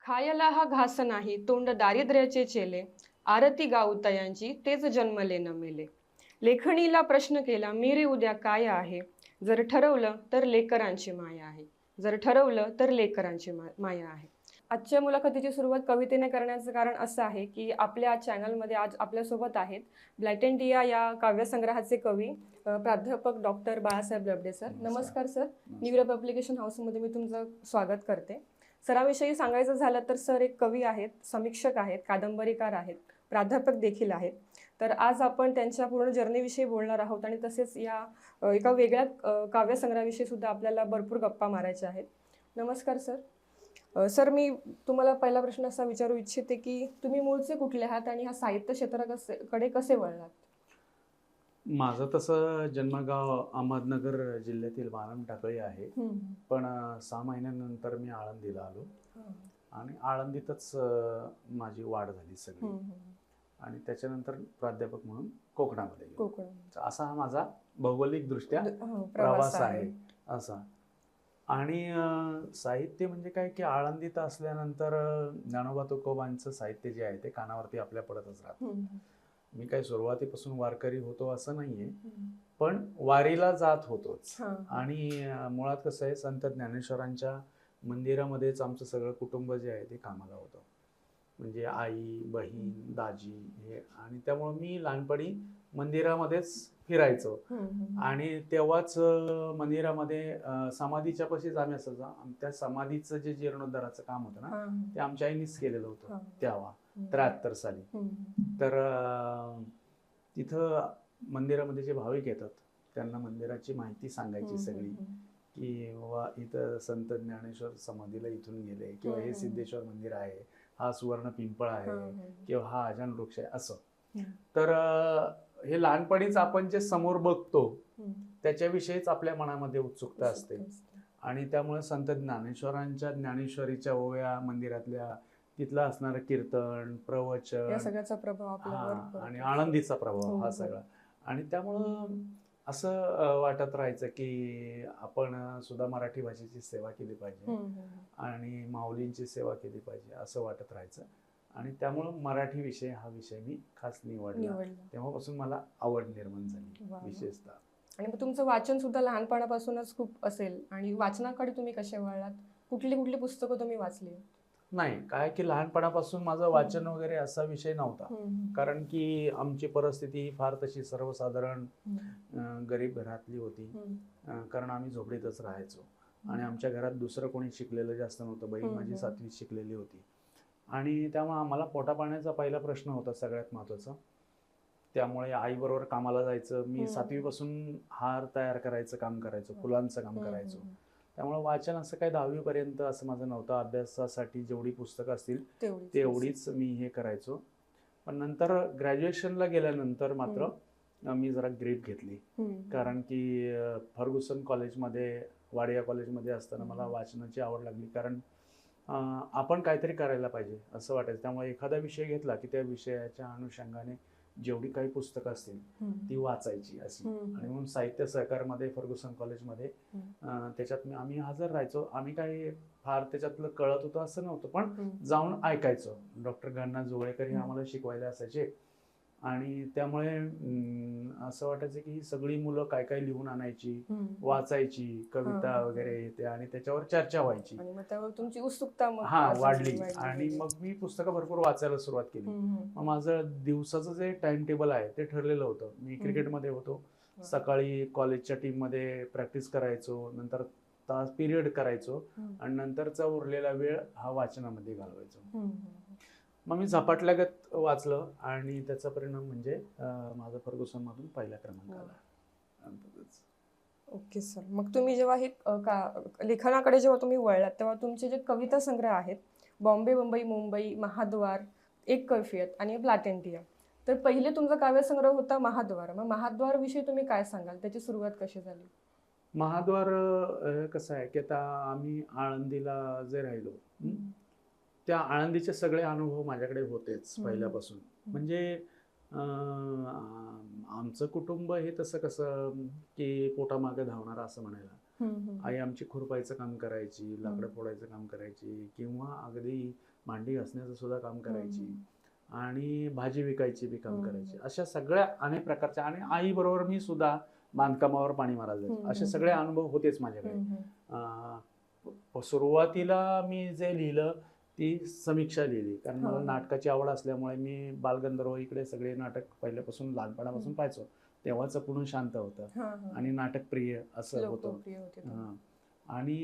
खायला हा घास नाही तोंड दारिद्र्याचे चेले आरती गाऊतयांची तेच जन्मले न मेले. लेखणीला प्रश्न केला मी रे उद्या काय आहे. जर ठरवलं तर लेकरांची माया आहे. जर ठरवलं तर लेकरांची माया आहे. आजच्या मुलाखतीची सुरुवात कवितेने करण्याचं कारण असं आहे की आपल्या चॅनलमध्ये आज आपल्यासोबत आहेत ब्लॅक इंडिया या काव्यसंग्रहाचे कवी प्राध्यापक डॉक्टर बाळासाहेब लबडे सर. नमस्कार सर. न्यू इयर पब्लिकेशन हाऊसमध्ये मी तुमचं स्वागत करते. सराविषयी सांगायचं झालं तर सर एक कवी आहेत, समीक्षक आहेत, कादंबरीकार आहेत, प्राध्यापक देखील आहेत. तर आज आपण त्यांच्या पूर्ण जर्नीविषयी बोलणार आहोत आणि तसेच या एका वेगळ्या काव्यसंग्रहाविषयी सुद्धा आपल्याला भरपूर गप्पा मारायच्या आहेत. नमस्कार सर. सर मी तुम्हाला पहिला प्रश्न असा विचारू इच्छिते की तुम्ही मूळचे कुठले आहात आणि ह्या साहित्य क्षेत्राकडे कसे वळलात? माझं तसं जन्मगाव अहमदनगर जिल्ह्यातील वारम टाकळी आहे. पण 6 महिन्यानंतर मी आळंदीला आलो आणि आळंदीतच माझी वाढ झाली सगळी. आणि त्याच्यानंतर प्राध्यापक म्हणून कोकणामध्ये गेलो. असा हा माझा भौगोलिक दृष्ट्या प्रवास आहे असा. आणि साहित्य म्हणजे काय की आळंदीत असल्यानंतर ज्ञानोबा तुकोबांचं साहित्य जे आहे ते कानावरती आपल्या पडतच राहतं. मी काही सुरुवातीपासून वारकरी होतो असं नाहीये, पण वारीला जात होतोच. आणि मुळात कसं आहे, संत ज्ञानेश्वरांच्या मंदिरामध्येच आमचं सगळं कुटुंब जे आहे ते कामाला होतं. म्हणजे आई, बहीण, दाजी हे. आणि त्यामुळे मी लहानपणी मंदिरामध्येच फिरायचो. आणि तेव्हाच मंदिरामध्ये समाधीच्या पाशीच आम्ही असायचो. त्या समाधीचं जे जीर्णोद्धाराचं काम होतं ना, ते आमच्या आईनीच केलेलं होतं तेव्हा 73 साली. तर तिथं मंदिरामध्ये जे भाविक येतात त्यांना मंदिराची माहिती सांगायची सगळी, की बाबा इथं संत ज्ञानेश्वर समाधीला इथून गेले, किंवा हे सिद्धेश्वर मंदिर आहे, हा सुवर्ण पिंपळ आहे, किंवा हा अजान वृक्ष आहे, असं. तर हे लहानपणीच आपण जे समोर बघतो त्याच्याविषयीच आपल्या मनामध्ये उत्सुकता असते. आणि त्यामुळे संत ज्ञानेश्वरांच्या ज्ञानेश्वरीच्या ओव्या, मंदिरातल्या तिथलं असणारं कीर्तन, प्रवचन, या सगळ्याचा प्रभाव आपल्यावर आणि आळंदीचा प्रभाव हा सगळा. आणि त्यामुळं असं वाटत राहायचं की आपण सुद्धा मराठी भाषेची सेवा केली पाहिजे आणि माऊलींची सेवा केली पाहिजे असं वाटत राहायचं. आणि त्यामुळं मराठी विषय हा विषय मी खास निवडला. तेव्हापासून मला आवड निर्माण झाली विशेषतः. आणि मग तुमचं वाचन सुद्धा लहानपणापासूनच खूप असेल, आणि वाचनाकडे तुम्ही कसे वळलात? कुठली कुठली पुस्तकं तुम्ही वाचली? नाही, काय की लहानपणापासून माझं वाचन वगैरे असा विषय नव्हता. कारण की आमची परिस्थिती फार तशी सर्वसाधारण गरीब घरातली होती. कारण आम्ही झोपडीतच राहायचो आणि आमच्या घरात दुसरं कोणी शिकलेलं जास्त नव्हतं. बहीण माझी 7वीत शिकलेली होती. आणि त्यामुळे आम्हाला पोटापाण्याचा पहिला प्रश्न होता सगळ्यात महत्त्वाचा. त्यामुळे आईबरोबर कामाला जायचं. मी 7वी पासून हार तयार करायचं काम करायचो, फुलांचं काम करायचो. त्यामुळे वाचन असं काही 10वी पर्यंत असं माझं नव्हतं. अभ्यासासाठी जेवढी पुस्तकं असतील तेवढीच मी हे करायचो. पण नंतर ग्रॅज्युएशनला गेल्यानंतर मात्र मी जरा ग्रीप घेतली. कारण की फर्ग्युसन कॉलेजमध्ये, वाडिया कॉलेजमध्ये असताना मला वाचनाची आवड लागली. कारण आपण काहीतरी करायला पाहिजे असं वाटायचं. त्यामुळे एखादा विषय घेतला की त्या विषयाच्या अनुषंगाने जेवढी काही पुस्तकं असतील ती वाचायची अशी. आणि म्हणून साहित्य सहकारमध्ये फर्ग्युसन कॉलेजमध्ये त्याच्यात आम्ही हजर राहायचो. आम्ही काही फार त्याच्यातलं कळत होतं असं नव्हतं, पण जाऊन ऐकायचो. डॉक्टर गणना जोगळेकर हे आम्हाला शिकवायला असायचे. आणि त्यामुळे असं वाटायचं की ही सगळी मुलं काय काय लिहून आणायची, वाचायची, कविता वगैरे येते आणि त्याच्यावर चर्चा व्हायची. आणि मग त्यावर तुमची उत्सुकता वाढली. आणि मग मी पुस्तकं भरपूर वाचायला सुरुवात केली. मग माझं दिवसाचं जे टाइम टेबल आहे ते ठरलेलं होतं. मी क्रिकेटमध्ये होतो. सकाळी कॉलेजच्या टीममध्ये प्रॅक्टिस करायचो, नंतर तास पिरियड करायचो आणि नंतरचा उरलेला वेळ हा वाचनामध्ये घालवायचो. मग मी झपाटल्यागत वाचलं आणि त्याचा परिणाम म्हणजे माझा फर्ग्युसन मधून पहिला क्रमांक आला. Okay sir. मग तुम्ही जेव्हा हे लेखनाकडे जेव्हा तुम्ही वळलात तेव्हा तुमचे जे कविता संग्रह आहेत, बॉम्बे, मुंबई, मुंबई, महाद्वार, एक कैफियत आणि ब्लॅक इंडिया, तर पहिले तुमचा काव्यसंग्रह होता महाद्वार. मग महाद्वार विषयी तुम्ही काय सांगाल? त्याची सुरुवात कशी झाली? महाद्वार कसं आहे की आता आम्ही आळंदीला जे राहिलो, त्या आळंदीचे सगळे अनुभव माझ्याकडे होतेच पहिल्यापासून. म्हणजे आमचं कुटुंब हे तसं कसं की पोटामागे धावणारं असं म्हणायला. आई आमची खुरपायचं काम करायची, लाकडं फोडायचं काम करायची, किंवा अगदी मांडी घासण्याचं सुद्धा काम करायची, आणि भाजी विकायची बी काम करायची. अशा सगळ्या अनेक प्रकारच्या, आणि आई बरोबर मी सुद्धा बांधकामावर पाणी मारायला जायचो. असे सगळे अनुभव होतेच माझ्याकडे. सुरुवातीला मी जे लिहिलं ती समीक्षा लिहिली, कारण मला नाटकाची आवड असल्यामुळे मी बालगंधर्व इकडे सगळे नाटक पहिल्यापासून लहानपणापासून पाहायचो. तेव्हाच पुणे शांत होतं आणि नाटक प्रिय असं होतं. आणि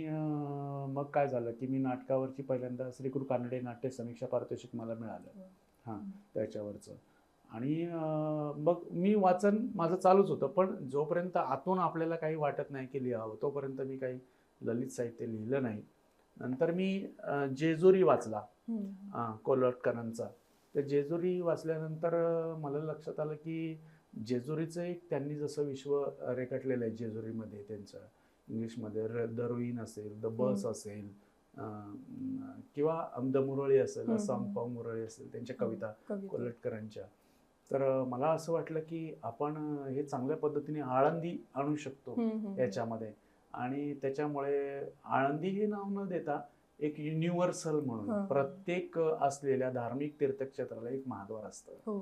मग काय झालं की मी नाटकावरची पहिल्यांदा श्रीकृ कानडे नाट्य समीक्षा पारितोषिक मला मिळालं त्याच्यावरचं. आणि मग मी वाचन माझं चालूच होतं, पण जोपर्यंत आतून आपल्याला काही वाटत नाही की लिहावं तोपर्यंत मी काही ललित साहित्य लिहिलं नाही. नंतर मी जेजुरी वाचला कोल्हटकरांचा. तर जेजुरी वाचल्यानंतर मला लक्षात आलं की जेजुरीचं एक त्यांनी जसं विश्व रेखाटलेलं आहे जेजुरीमध्ये, त्यांचं इंग्लिशमध्ये द रुईन असेल, द बस असेल, किंवा द मुरळी असेल, सॉन्ग फॉर मुरळी असेल, त्यांच्या कविता कोल्हटकरांच्या. तर मला असं वाटलं की आपण हे चांगल्या पद्धतीने आळंदी आणू शकतो याच्यामध्ये. आणि त्याच्यामुळे आळंदी हे नाव न देता एक युनिव्हर्सल म्हणून प्रत्येक असलेल्या धार्मिक तीर्थक्षेत्राला एक महाद्वार असतं,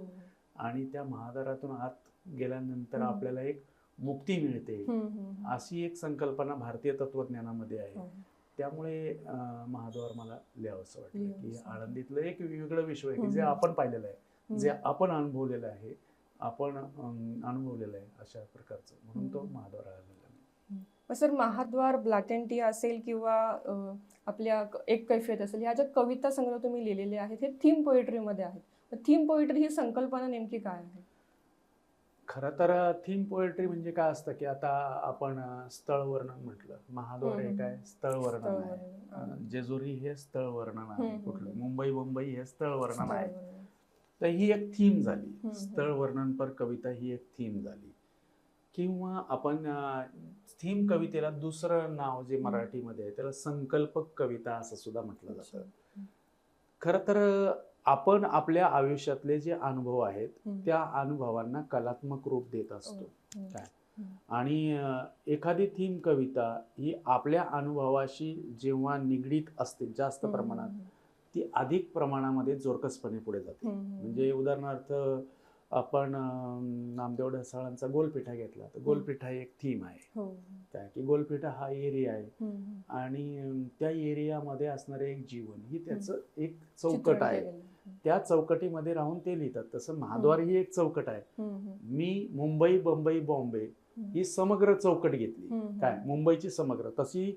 आणि त्या महाद्वारातून आत गेल्यानंतर आपल्याला एक मुक्ती मिळते, अशी एक संकल्पना भारतीय तत्वज्ञानामध्ये आहे. त्यामुळे महाद्वार मला लिहावंसं वाटलं की आळंदीतलं एक वेगळं विश्व आहे की जे आपण पाहिलेलं आहे, जे आपण अनुभवलेलं आहे, अशा प्रकारचं, म्हणून तो महाद्वार आलेला. Sir, Mahadwar, black and T असेल किंवा आपल्या एक कैफियत असेल, ह्या ज्या कविता संग्रह तुम्ही लिहिलेले आहेत हे थीम पोएट्रीमध्ये आहेत. थीम पोएट्री ही संकल्पना नेमकी काय आहे? खरं तर थीम पोएट्री म्हणजे काय असतं की आता आपण स्थळ वर्णन म्हटलं, महाद्वार हे काय स्थळ वर्णन आहे, जेजुरी हे स्थळ वर्णन आहे, कुठलं मुंबई हे स्थळ वर्णन आहे. तर ही एक थीम झाली, स्थळ वर्णन पर कविता ही एक थीम झाली. किंवा आपण थीम कवितेला दुसरं नाव जे मराठीमध्ये आहे त्याला संकल्पक कविता असं सुद्धा म्हटलं जातं. खरं तर आपण आपल्या आयुष्यातले जे अनुभव आहेत त्या अनुभवांना कलात्मक रूप देत असतो काय. आणि एखादी थीम कविता ही आपल्या अनुभवाशी जेव्हा निगडीत असते जास्त प्रमाणात, ती अधिक प्रमाणामध्ये जोरकसपणे पुढे जाते. म्हणजे उदाहरणार्थ आपण नामदेव ढसाळांचा गोलपेठा घेतला तर गोलपेठा एक थीम आहे काय, की गोलपेठा हा एरिया आहे आणि त्या एरियामध्ये असणारे एक जीवन ही त्याचं एक चौकट आहे. त्या चौकटीमध्ये राहून ते लिहितात. तसं महाद्वार ही एक चौकट आहे. मी मुंबई, बंबई, बॉम्बे ही समग्र चौकट घेतली काय, मुंबईची समग्र. तशी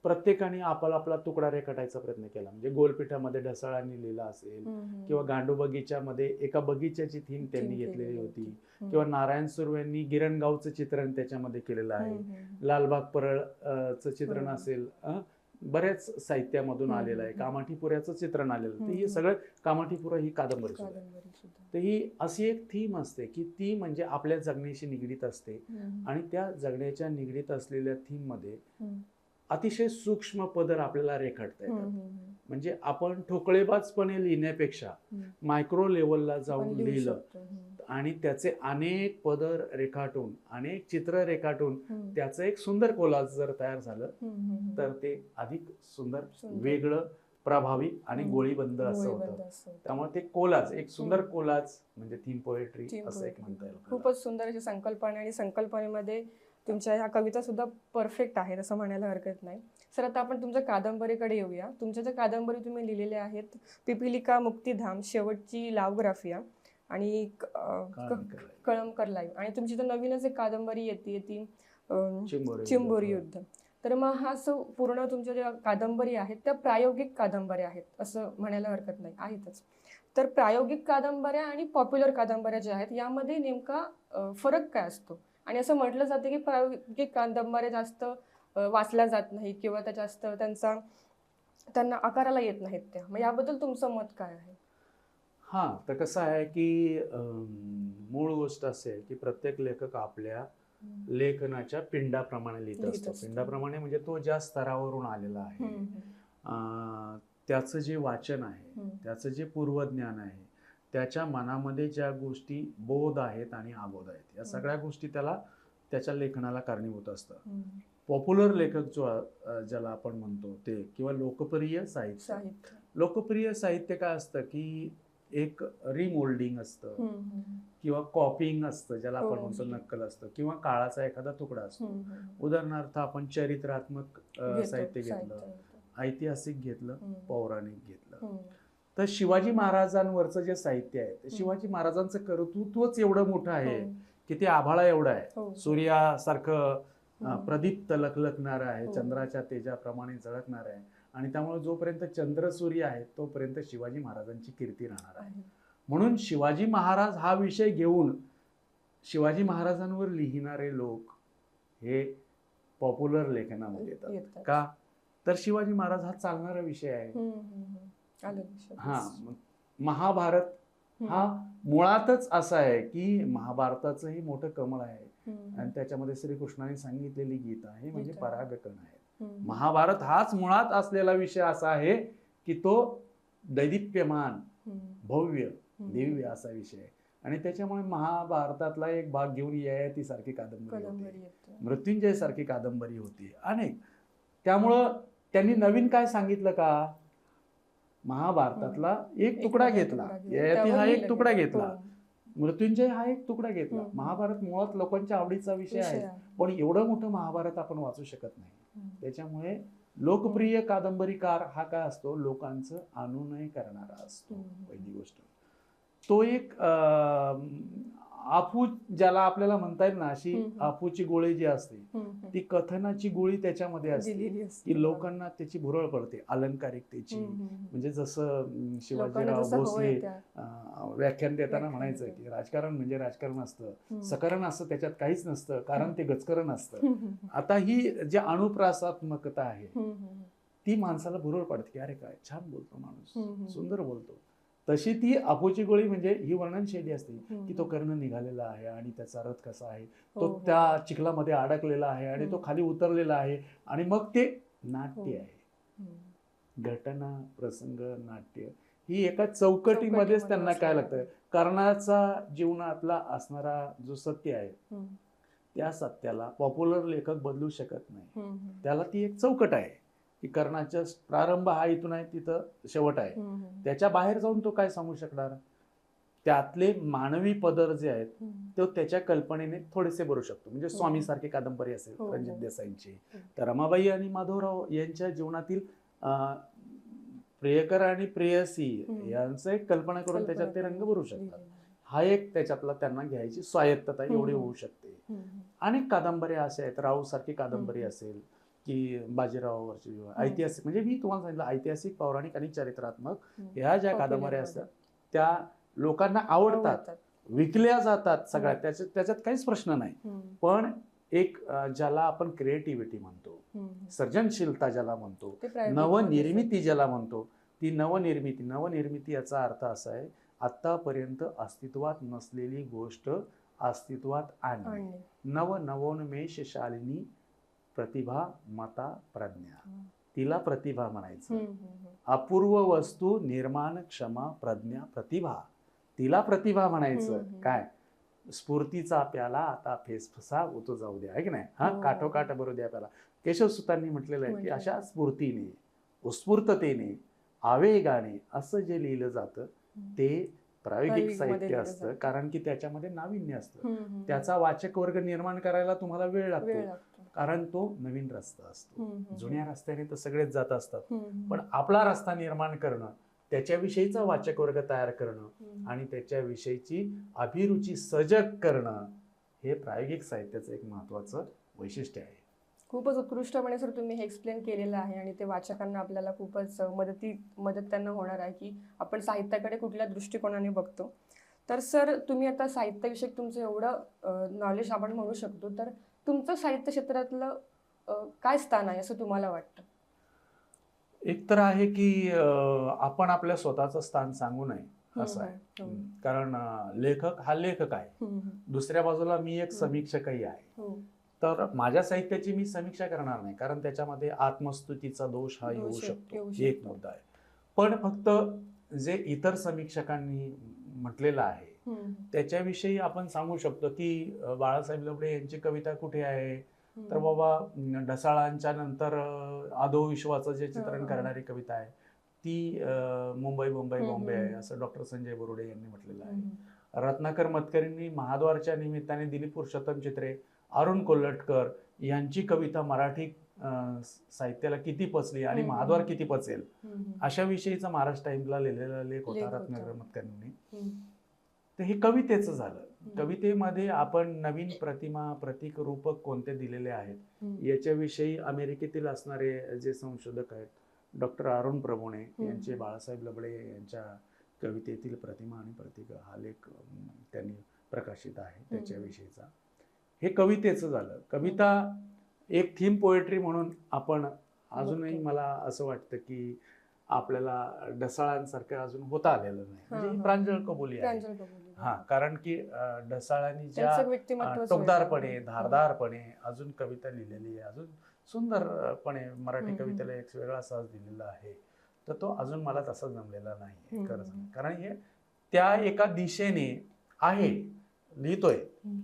प्रत्येकाने आपला तुकडा रेखाटायचा प्रयत्न केला. म्हणजे गोलपेठामध्ये ढसाळांनी लिहिला असेल, किंवा गांडू बगीच्यामध्ये एका बगीच्याची थीम त्यांनी घेतलेली होती, किंवा नारायण सुर्वेंनी गिरणगावचं चित्रण त्याच्यामध्ये केलेलं आहे, लालबाग परळचं चित्रण असेल, बऱ्याच साहित्यामधून आलेलं आहे, कामाठीपुऱ्याचं चित्रण आलेलं. तर हे सगळं कामाठीपुरा ही कादंबरी सुद्धा. तर ही अशी एक थीम असते की ती म्हणजे आपल्या जगण्याशी निगडीत असते, आणि त्या जगण्याच्या निगडीत असलेल्या थीम मध्ये अतिशय सूक्ष्म पदर आपल्याला रेखाटता येतात. म्हणजे आपण ठोकळेबाजपणे लिहिण्यापेक्षा मायक्रो लेवलला जाऊन लिहिलं आणि त्याचे अनेक पदर रेखाटून, अनेक चित्र रेखाटून त्याचं एक सुंदर कोलाज जर तयार झालं तर ते अधिक सुंदर, वेगळं, प्रभावी आणि गोळीबंद असं होतं. त्यामुळे ते कोलाज, एक सुंदर कोलाज म्हणजे थीम पोएट्री असं एक म्हणता येईल. खूपच सुंदर अशी संकल्पना, आणि संकल्पनेमध्ये तुमच्या ह्या कविता सुद्धा परफेक्ट आहेत असं म्हणायला हरकत नाही. सर, आता आपण तुमच्या कादंबरीकडे येऊया. तुमच्या ज्या कादंबरी तुम्ही लिहिलेल्या आहेत, पिपिलिका, मुक्तिधाम, शेवटची लावग्राफिया आणि कळमकर लाईव्ह, आणि तुमची तर नवीनच एक कादंबरी येते ती चिंबोरी युद्ध. तर मग हा पूर्ण तुमच्या ज्या कादंबरी आहेत त्या प्रायोगिक कादंबऱ्या आहेत असं म्हणायला हरकत नाही, आहेतच. तर प्रायोगिक कादंबऱ्या आणि पॉप्युलर कादंबऱ्या ज्या आहेत यामध्ये नेमका फरक काय असतो? आणि असं म्हटलं जातं की प्रायोगिक कादंबऱ्या जास्त वाचल्या जात नाही किंवा त्या जास्त त्यांना आकाराला येत नाहीत त्या. मग याबद्दल तुमचं मत काय आहे? तर कसं आहे की मूळ गोष्ट असे आहे की प्रत्येक लेखक आपल्या लेखनाच्या पिंडाप्रमाणे लिहित असतो. पिंडाप्रमाणे म्हणजे तो ज्या स्तरावरून आलेला आहे, त्याचं जे वाचन आहे, त्याचं जे पूर्वज्ञान आहे, त्याच्या मनामध्ये ज्या गोष्टी बोध आहेत आणि अबोध आहेत, या सगळ्या गोष्टी त्याच्या लेखनाला कारणीभूत असतात. पॉप्युलर लेखक जो ज्याला आपण म्हणतो ते, किंवा लोकप्रिय साहित्य. लोकप्रिय साहित्य काय असतं की एक रिमोल्डिंग असतं किंवा कॉपिंग असतं, ज्याला आपण म्हणतो नक्कल असतं, किंवा काळाचा एखादा तुकडा असतो. उदाहरणार्थ आपण चरित्रात्मक साहित्य घेतलं, ऐतिहासिक घेतलं, पौराणिक घेतलं. तर शिवाजी महाराजांवरचं जे साहित्य आहे ते शिवाजी महाराजांचं कर्तृत्वच एवढं मोठं आहे की ते आभाळा एवढं आहे, सूर्यासारखं प्रदीप्त लखलखणार आहे, चंद्राच्या तेजाप्रमाणे झळकणार आहे. आणि त्यामुळे जोपर्यंत चंद्र सूर्य आहे तोपर्यंत शिवाजी महाराजांची कीर्ती राहणार आहे. म्हणून शिवाजी महाराज हा विषय घेऊन शिवाजी महाराजांवर लिहिणारे लोक हे पॉप्युलर लेखनामध्ये येतात. का तर शिवाजी महाराज हा चालणारा विषय आहे. हा महाभारत हा मुळातच असा आहे की महाभारताचंही मोठं कमळ आहे आणि त्याच्यामध्ये श्रीकृष्णाने सांगितलेली गीता हे म्हणजे परागकण आहे. महाभारत हाच मुळात असलेला विषय असा आहे की तो दैदिप्यमान भव्य दिव्य असा विषय आहे. आणि त्याच्यामुळे महाभारतातला एक भाग घेऊन ययाती सारखी कादंबरी होती, मृत्युंजय सारखी कादंबरी होती अनेक. त्यामुळं त्यांनी नवीन काय सांगितलं का, महाभारतातला एक तुकडा घेतला, ययाती हा एक तुकडा घेतला, मृत्युंजय हा एक तुकडा घेतला. महाभारत मुळात लोकांच्या आवडीचा विषय आहे, पण एवढं मोठं महाभारत आपण वाचू शकत नाही. त्याच्यामुळे लोकप्रिय कादंबरीकार हा काय असतो, लोकांचं अनुनय करणारा असतो. पहिली गोष्ट तो एक आफू ज्याला आपल्याला म्हणता येईल ना, अशी आफूची गोळी जी असते ती कथनाची गोळी त्याच्यामध्ये असते की लोकांना त्याची भुरळ पडते, अलंकारिकतेची. म्हणजे जसं शिवाजीराव भोसले व्याख्यान देताना म्हणायचं की राजकारण म्हणजे राजकारण असतं, सकरण असतं, त्याच्यात काहीच नसतं, कारण ते गजकरण असतं. आता ही जी अणुप्रासात्मकता आहे ती माणसाला भुरळ पडते की अरे काय छान बोलतो माणूस, सुंदर बोलतो. तशी ती आफूची गोळी म्हणजे ही वर्णनशैली असते की तो कर्ण निघालेला आहे आणि त्याचा रथ कसा आहे, तो त्या चिखलामध्ये अडकलेला आहे आणि तो खाली उतरलेला आहे आणि मग ते नाट्य आहे. घटना प्रसंग नाट्य ही एका चौकटीमध्येच त्यांना काय लागतं. कर्णाचा जीवनातला असणारा जो सत्य आहे त्या सत्याला पॉप्युलर लेखक बदलू शकत नाही. त्याला ती एक चौकट आहे की कर्णाचा प्रारंभ हा इथून आहे तिथं शेवट आहे. त्याच्या बाहेर जाऊन तो काय सांगू शकणार. त्यातले मानवी पदर जे आहेत ते त्याच्या कल्पनेने थोडेसे भरू शकतो. म्हणजे स्वामी सारखी कादंबरी असेल रणजित देसाईंची, तर रमाबाई आणि माधवराव यांच्या जीवनातील प्रियकर आणि प्रेयसी यांचं एक कल्पना करून त्याच्यात ते रंग भरू शकतात. हा एक त्याच्यातला त्यांना घ्यायची स्वायत्तता एवढी होऊ शकते. अनेक कादंबऱ्या अशा आहेत, राऊ सारखी कादंबरी असेल की बाजीरावावरची ऐतिहासिक, म्हणजे मी तुम्हाला सांगितलं ऐतिहासिक, पौराणिक आणि चरित्रात्मक ह्या ज्या कादंबऱ्या असतात त्या लोकांना आवडतात, विकल्या जातात सगळ्या, त्याच्यात काहीच प्रश्न नाही. पण एक ज्याला आपण क्रिएटिव्हिटी म्हणतो, सर्जनशीलता ज्याला म्हणतो, नवनिर्मिती ज्याला म्हणतो, ती नवनिर्मिती याचा अर्थ असा आहे आतापर्यंत अस्तित्वात नसलेली गोष्ट अस्तित्वात आणणे. नवोन्मेष शालिनी प्रतिभा मता प्रज्ञा, तिला प्रतिभा म्हणायचं. अपूर्व वस्तू निर्माण क्षमा प्रज्ञा प्रतिभा, तिला प्रतिभा म्हणायचं. काय स्फूर्तीचा प्याला आता फेसफसा उतो जाऊ द्या, आहे की नाही. हा काठोकाठ भरू द्या प्याला. केशवसुतांनी म्हटलेलं आहे की अशा स्फूर्तीने, उत्स्फूर्ततेने, आवेगाने असं जे लिहिलं जातं ते प्रायोगिक साहित्य असतं. कारण की त्याच्यामध्ये नाविन्य असतं. त्याचा वाचक वर्ग निर्माण करायला तुम्हाला वेळ लागतो, कारण तो नवीन रस्ता असतो. जुन्या रस्त्याने तर सगळेच जात असतात, पण आपला रस्ता निर्माण करणं, त्याच्याविषयीचा वाचक वर्ग तयार करणं आणि त्याच्याविषयीची अभिरुची सजग करणं हे प्रायोगिक साहित्याचं एक महत्त्वाचं वैशिष्ट्य आहे. खूपच उत्कृष्टपणे सर तुम्ही हे एक्सप्लेन केलेलं आहे आणि ते वाचकांना आपल्याला खूपच मदत त्यांना होणार आहे की आपण साहित्याकडे कुठल्या दृष्टिकोनाने बघतो. तर सर तुम्ही आता साहित्याविषयक तुमचं एवढं नॉलेज आपण म्हणू शकतो, तर तुमचं साहित्य क्षेत्रातलं काय स्थान आहे असं तुम्हाला वाटतं? एक तर आहे की आपण आपल्या स्वतःचं स्थान सांगू नये असं आहे. कारण लेखक हा लेखक आहे, दुसऱ्या बाजूला मी एक समीक्षकही आहे. तर माझ्या साहित्याची मी समीक्षा करणार नाही, कारण त्याच्यामध्ये आत्मस्तुतीचा दोष हा येऊ शकतो, एक मुद्दा आहे. पण फक्त जे इतर समीक्षकांनी म्हटलेलं आहे त्याच्याविषयी आपण सांगू शकतो की बाळासाहेब लबडे यांची कविता कुठे आहे, तर बाबा ढसाळांच्या नंतर आदो विश्वाचं जे चित्रण करणारी कविता आहे ती मुंबई मुंबई बॉम्बे आहे असं डॉक्टर संजय बोरुडे यांनी म्हटलेलं आहे. रत्नाकर मतकरींनी महाद्वारच्या निमित्ताने दिलीप पुरुषोत्तम चित्रे, अरुण कोल्हटकर यांची कविता मराठी साहित्याला किती पचली आणि महाद्वार किती पचेल अशा विषयीचा महाराष्ट्र टाइम्सला लिहिलेला लेख होता रत्नाकर मतकरींनी. तर हे कवितेचं झालं. कवितेमध्ये आपण नवीन प्रतिमा प्रतीक रूपक कोणते दिलेले आहेत याच्याविषयी अमेरिकेतील असणारे जे संशोधक आहेत डॉक्टर अरुण प्रभुणे यांचे बाळासाहेब लबडे यांच्या कवितेतील प्रतिमा आणि प्रतीक हा लेख त्यांनी प्रकाशित आहे त्याच्याविषयीचा. हे कवितेचं झालं. कविता एक थीम पोएट्री म्हणून आपण अजूनही मला असं वाटतं की आपल्याला ढसाळांसारखं अजून होता आलेलं नाही. म्हणजे प्रांजळ कबुली आहे. हा, कारण की ढसाळांनी ज्या टोकदारपणे धारदारपणे अजून कविता लिहिलेली आहे, अजून सुंदरपणे मराठी कवितेला एक वेगळा साज दिलेला आहे, तर तो अजून मला तसा जमलेला नाही खरं सांग. कारण हे त्या एका दिशेने आहे, लिहितोय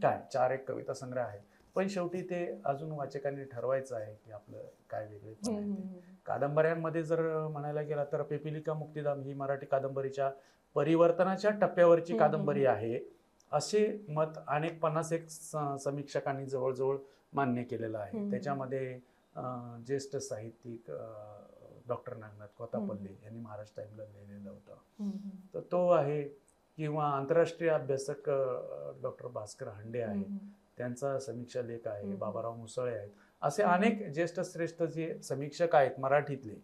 काय 4 कविता संग्रह आहेत, पण शेवटी ते अजून वाचकांनी ठरवायचं आहे की आपलं काय वेगळे आहे. कादंबऱ्यांमध्ये जर म्हणायला गेला तर पिपीलिका मुक्तिधाम ही मराठी कादंबरीच्या परिवर्तनाच्या टप्प्यावरची कादंबरी आहे असे मत अनेक 51 समीक्षकांनी जवळजवळ मान्य केलेलं आहे. त्याच्यामध्ये ज्येष्ठ साहित्यिक डॉक्टर नागनाथ कोतापल्ले यांनी महाराष्ट्र टाइम्सला लिहिलेलं होतं, तर तो आहे. किंवा आंतरराष्ट्रीय अभ्यासक डॉक्टर भास्कर हंडे आहे, त्यांचा समीक्षा लेख आहे. बाबाराव मुसळे आहेत. असे अनेक ज्येष्ठ श्रेष्ठ जे समीक्षक आहेत मराठीतले,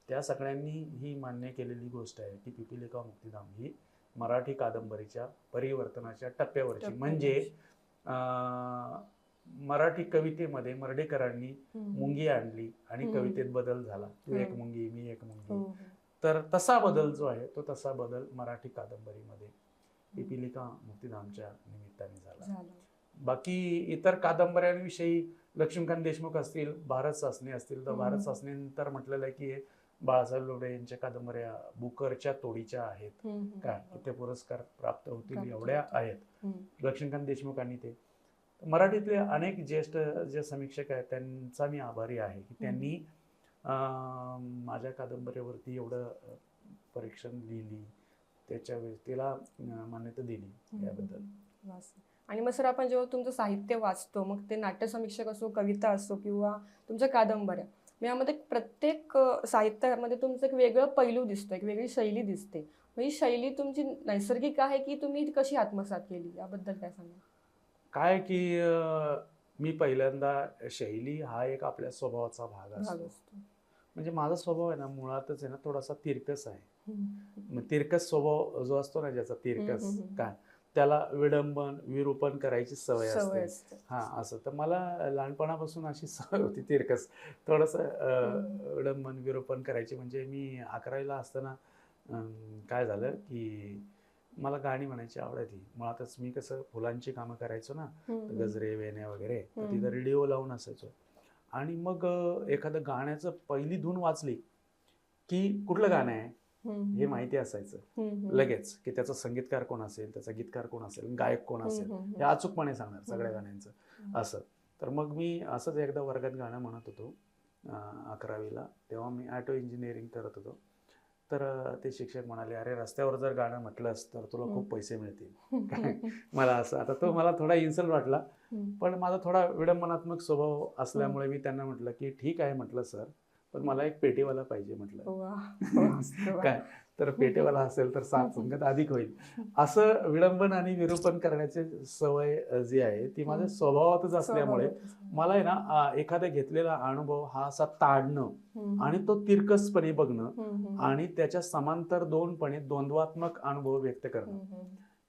त्या सगळ्यांनी ही मान्य केलेली गोष्ट आहे की पिपीलिका मुक्तिधाम ही मराठी कादंबरीच्या परिवर्तनाच्या टप्प्यावरची, म्हणजे मराठी कवितेमध्ये मर्ढेकरांनी मुंगी आणली आणि कवितेत बदल झाला, तू एक मुंगी मी एक मुंगी, तर तसा बदल जो आहे तो तसा बदल मराठी कादंबरीमध्ये पिपीलिका मुक्तिधामच्या निमित्ताने झाला. बाकी इतर कादंबऱ्यांविषयी लक्ष्मीकांत देशमुख असतील, भारत सासणे असतील, तर भारत सासणेनंतर म्हटलेलं आहे की बाळासाहेब लोढे यांच्या कादंबऱ्या बुकरच्या तोडीच्या आहेत काय, ते पुरस्कार प्राप्त होतील एवढ्या आहेत. लक्ष्मीकांत देशमुखांनी ते मराठीतले अनेक ज्येष्ठ जे समीक्षक आहेत त्यांचा मी आभारी आहे की त्यांनी माझ्या कादंबरीवरती एवढं परीक्षण लिहिली, त्याच्या तिला मान्यता दिली याबद्दल. आणि मग सर आपण जेव्हा तुमचं साहित्य वाचतो, मग ते नाट्यसमीक्षक असो, कविता असो किंवा तुमच्या कादंबऱ्या, यामध्ये प्रत्येक साहित्यामध्ये तुमचं एक वेगळं पैलू दिसतो, एक वेगळी शैली दिसते. ही शैली तुमची नैसर्गिक आहे की तुम्ही कशी आत्मसात केली, याबद्दल काय सांगा? काय की मी पहिल्यांदा शैली हा एक आपल्या स्वभावाचा भाग असतो. म्हणजे माझा स्वभाव आहे ना मुळातच आहे ना थोडासा तिरकस आहे. मग तिरकस स्वभाव जो असतो ना ज्याचा तिरकस काय, त्याला विडंबन विरूपण करायची सवय असते. हा, असं तर मला लहानपणापासून अशी सवय होती तिरकस, थोडंसं विडंबन विरूपण करायची. म्हणजे मी 11वीला असताना काय झालं की मला गाणी म्हणायची आवडायची. मुळातच मी कसं फुलांची कामं करायचो ना, गजरे वेण्या वगैरे, तर तिथं रेडिओ लावून असायचो. आणि मग एखादं गाण्याचं पहिली धून वाचली की कुठलं गाणं आहे हे माहिती असायचं लगेच, की त्याचा संगीतकार कोण असेल, त्याचा गीतकार कोण असेल, गायक कोण असेल, हे अचूकपणे सांगणार सगळ्या गाण्यांचं असं. तर मग मी असंच एकदा वर्गात गाणं म्हणत होतो 11वीला, तेव्हा मी ऑटो इंजिनिअरिंग करत होतो. तर ते शिक्षक म्हणाले, अरे रस्त्यावर जर गाणं म्हटलंस तर तुला खूप पैसे मिळतील काय. मला असं, आता तो मला थोडा इन्सल्ट वाटला, पण माझा थोडा विडंबनात्मक स्वभाव असल्यामुळे मी त्यांना म्हटलं की ठीक आहे म्हटलं सर, पण मला एक पेटीवाला पाहिजे म्हटलं काय, तर पेटीवाला असेल तर साथ संगत अधिक होईल. असं विडंबन आणि विरूपण करण्याची सवय जी आहे ती माझ्या स्वभावातच असल्यामुळे मला आहे ना एखादा घेतलेला अनुभव हा असा ताडणं आणि तो तिरकसपणे बघणं आणि त्याच्या समांतर दोनपणे द्वंद्वात्मक अनुभव व्यक्त करणं,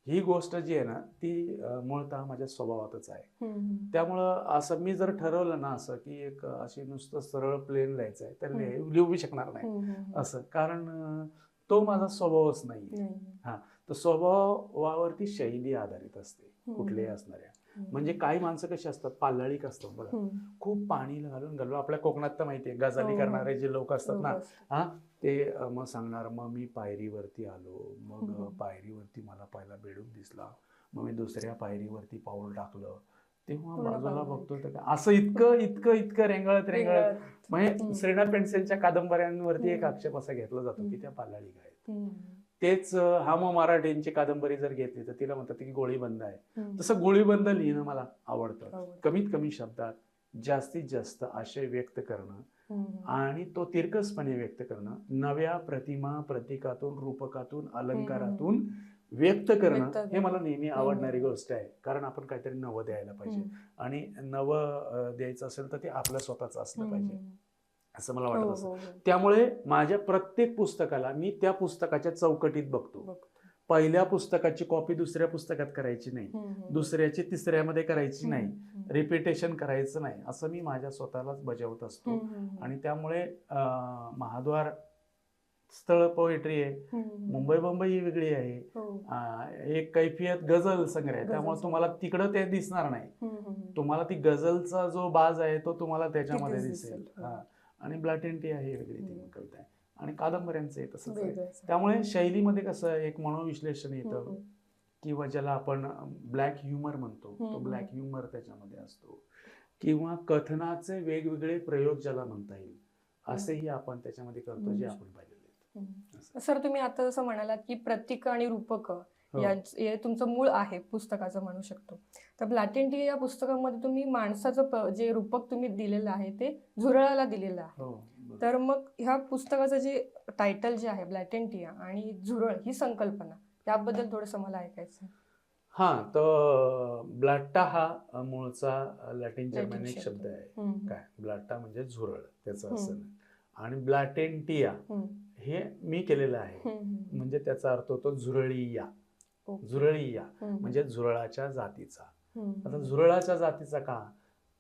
ही गोष्ट जी आहे ना ती मूळतः माझ्या स्वभावातच आहे. त्यामुळं असं मी जर ठरवलं ना असं की एक अशी नुसतं सरळ प्लेन लिहायचं आहे तर लिहू शकणार नाही असं, कारण तो माझा स्वभावच नाही. हा, तर स्वभावावरती शैली आधारित असते कुठल्याही असणाऱ्या. म्हणजे काही माणसं कशी असतात, पाल्लाळिक असतात बघा, खूप पाणी घालून घालून, आपल्या कोकणात तर माहितीये गजाली करणारे जे लोक असतात ना, हा, ते मग सांगणार मग मी पायरीवरती आलो, मग पायरीवरती मला पहिला बेडूक दिसला, मग मी दुसऱ्या पायरीवरती पाऊल टाकलं तेव्हा पूर्ण बाजूला पांघरून. बघतो तर असं इतकं इतकं इतकं रेंगाळत म्हणजे श्रीनाथ पेंडसेंच्या कादंबऱ्यांवरती एक आक्षेप असा घेतला जातो की त्या पालाळी आहेत. तेच हम मराठींची कादंबरी जर घेतली तर तिला म्हणतात की गोळीबंद आहे. तसं गोळीबंद लिहिणं मला आवडतं. कमीत कमी शब्दात जास्तीत जास्त आशय व्यक्त करणं आणि तो तिरकसपणे व्यक्त करणं, नव्या प्रतिमा प्रतीकातून रूपकातून अलंकारातून व्यक्त करणं हे मला नेहमी आवडणारी गोष्ट आहे. कारण आपण काहीतरी नवं द्यायला पाहिजे आणि नवं द्यायचं असेल तर ते आपलं स्वतःच असलं पाहिजे असं मला वाटत असतं. त्यामुळे माझ्या प्रत्येक पुस्तकाला मी त्या पुस्तकाच्या चौकटीत बघतो. पहिल्या पुस्तकाची कॉपी दुसऱ्या पुस्तकात करायची नाही, दुसऱ्याची तिसऱ्यामध्ये करायची नाही, रिपिटेशन करायचं नाही, असं मी माझ्या स्वतःलाच बजावत असतो. आणि त्यामुळे महाद्वार स्थळ पोएट्री आहे, मुंबई बंबई ही वेगळी आहे, एक कैफियत गझल संग्रह आहे. त्यामुळे तुम्हाला तिकडं ते दिसणार नाही, तुम्हाला ती गझलचा जो बाज आहे तो तुम्हाला त्याच्यामध्ये दिसेल. आणि ब्लॅक अँड टी आहे वेगळी ती कविता आहे आणि कादंबऱ्यांचं तसंच आहे. त्यामुळे शैलीमध्ये कसं एक मनोविश्लेषण येतं किंवा ज्याला आपण ब्लॅक ह्युमर म्हणतो, तो ब्लॅक ह्युमर त्याच्यामध्ये असतो किंवा कथनाचे वेगवेगळे प्रयोग ज्याला म्हणता येईल असेही आपण त्याच्यामध्ये करतो जे आपण पाहिलेले. सर तुम्ही आता जसं म्हणालात की प्रतीक आणि रूपक हे तुमचं मूळ आहे पुस्तकाचं म्हणू शकतो. तर ब्लॅक अँड टी या पुस्तकामध्ये तुम्ही माणसाचं जे रूपक तुम्ही दिलेलं आहे ते झुरळाला दिलेलं आहे. तर मग ह्या पुस्तकाचं जे टायटल जे आहे ब्लॅक अँड टी आणि झुरळ ही संकल्पना त्याबद्दल थोडंसं मला ऐकायचं. तर ब्लाट्टा हा मूळचा लॅटिन जर्मनिक शब्द आहे. काय ब्लाट्टा म्हणजे झुरळ त्याचं असं, आणि ब्लॅटेंटिया हे मी केलेलं आहे म्हणजे त्याचा अर्थ होतो झुरळीया. झुरळीया म्हणजे झुरळाच्या जातीचा. आता झुरळाच्या जातीचा का,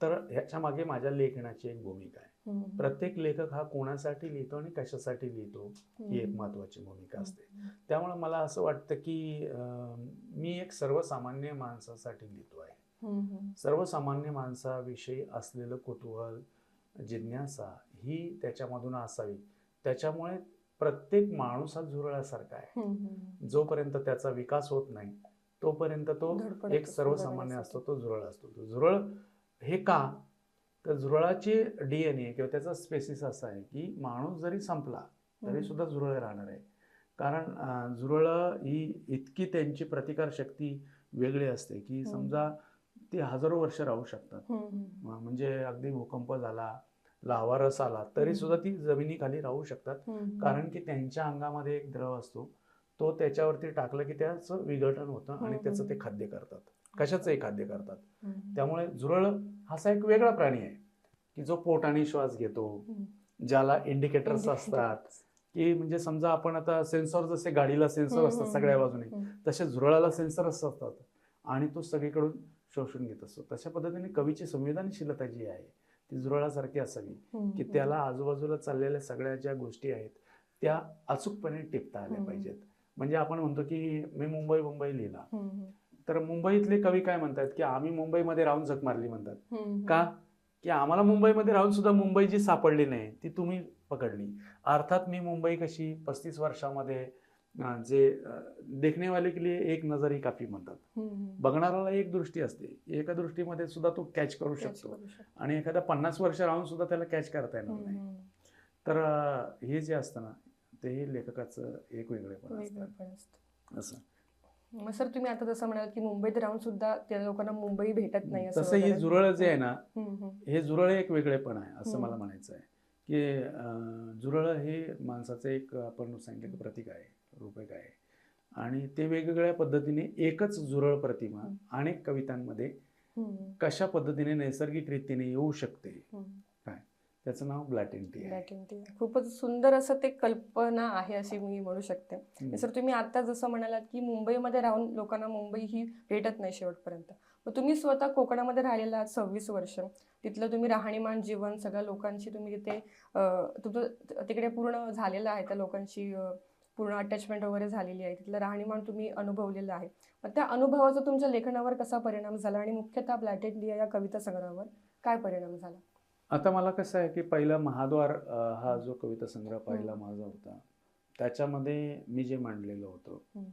तर ह्याच्या मागे माझ्या लेखनाची एक भूमिका आहे. प्रत्येक लेखक हा कोणासाठी लिहितो आणि कशासाठी लिहितो ही एक महत्वाची भूमिका असते. त्यामुळे मला असं वाटतं की मी एक सर्वसामान्य माणसासाठी लिहितो आहे. सर्वसामान्य माणसाविषयी असलेलं कुतूहल, जिज्ञासा ही त्याच्यामधून असावी. त्याच्यामुळे प्रत्येक माणूस हा झुरळासारखा आहे. जोपर्यंत त्याचा विकास होत नाही तोपर्यंत तो एक सर्वसामान्य असतो, तो झुरळ असतो. झुरळ हे का, तर झुरळाची DNA किंवा त्याचा स्पेसिस असा आहे की माणूस जरी संपला तरी सुद्धा झुरळ राहणार आहे. कारण झुरळ ही इतकी त्यांची प्रतिकार शक्ती वेगळी असते की समजा ती हजारो वर्ष राहू शकतात. म्हणजे अगदी भूकंप झाला, लावारस आला तरी सुद्धा ती जमिनीखाली राहू शकतात. कारण की त्यांच्या अंगामध्ये एक द्रव असतो, तो त्याच्यावरती टाकलं की त्याचं विघटन होतं आणि त्याचं ते खाद्य करतात, कशाचंही खाद्य करतात. त्यामुळे झुरळ हा असा एक वेगळा प्राणी आहे की जो पोटाने श्वास घेतो, ज्याला इंडिकेटर्स असतात की म्हणजे समजा आपण आता सेन्सॉर, जसे गाडीला सेन्सर असतात सगळ्या बाजूने, तसे झुरळाला सेन्सर असतात आणि तो सगळीकडून शोषून घेत असतो. तशा पद्धतीने कवीची संवेदनशीलता जी आहे ती झुरळासारखी असावी की त्याला आजूबाजूला चाललेल्या सगळ्या ज्या गोष्टी आहेत त्या अचूकपणे टिपता आल्या पाहिजेत. म्हणजे आपण म्हणतो की मी मुंबई लिहिला, तर मुंबईतले कवी काय म्हणतात की आम्ही मुंबईमध्ये राहून झक मारली म्हणतात. का, की आम्हाला मुंबईमध्ये राहून सुद्धा मुंबई जी सापडली नाही ती तुम्ही पकडली. अर्थात मी मुंबई कशी 35 वर्षामध्ये जे देखने वाले के लिए एक नजर ही काफी म्हणतात. बघणाऱ्याला एक दृष्टी असते, एका दृष्टीमध्ये सुद्धा तो कॅच करू शकतो आणि एखादा 50 वर्ष राहून सुद्धा त्याला कॅच करता येणार नाही. तर हे जे असतं ना ते लेखकाचं एक वेगळेपण असतं असं. मग सर तुम्ही आता जसं म्हणाल की मुंबईत राहून सुद्धा त्या लोकांना मुंबई भेटत नाही, तसं हे झुरळ जे आहे ना, हे झुरळ एक वेगळेपण आहे असं मला म्हणायचं आहे. की झुरळ हे माणसाचं एक आपण सांगितलं प्रतीक आहे, रूपक आहे आणि ते वेगवेगळ्या पद्धतीने एकच झुरळ प्रतिमा अनेक कवितांमध्ये कशा पद्धतीने नैसर्गिक रीतीने येऊ शकते, काय त्याचं नाव ब्लॅक अँड टी आहे. खूपच सुंदर असं ते कल्पना आहे अशी मी म्हणू शकते. सर तुम्ही आता जसं म्हणालात की मुंबईमध्ये राहून लोकांना मुंबई ही भेटत नाही शेवटपर्यंत, मग तुम्ही स्वतः कोकणामध्ये राहिलेला आहात 26 वर्ष, तिथलं तुम्ही राहणीमान जीवन सगळ्या लोकांशी तुम्ही तिथे तुमचं तिकडे पूर्ण झालेलं आहे, त्या लोकांची पूर्ण अटॅचमेंट वगैरे झालेली आहे, तिथलं राहणीमान तुम्ही अनुभवलेलं आहे. मग त्या अनुभवाचा तुमच्या लेखनावर कसा परिणाम झाला आणि मुख्यतः ब्लॅक अँड टी या कविता संग्रहावर काय परिणाम झाला? आता मला कसं आहे की पहिला महाद्वार हा जो कविता संग्रह पहिला माझा होता त्याच्यामध्ये मी जे मांडलेलं होतं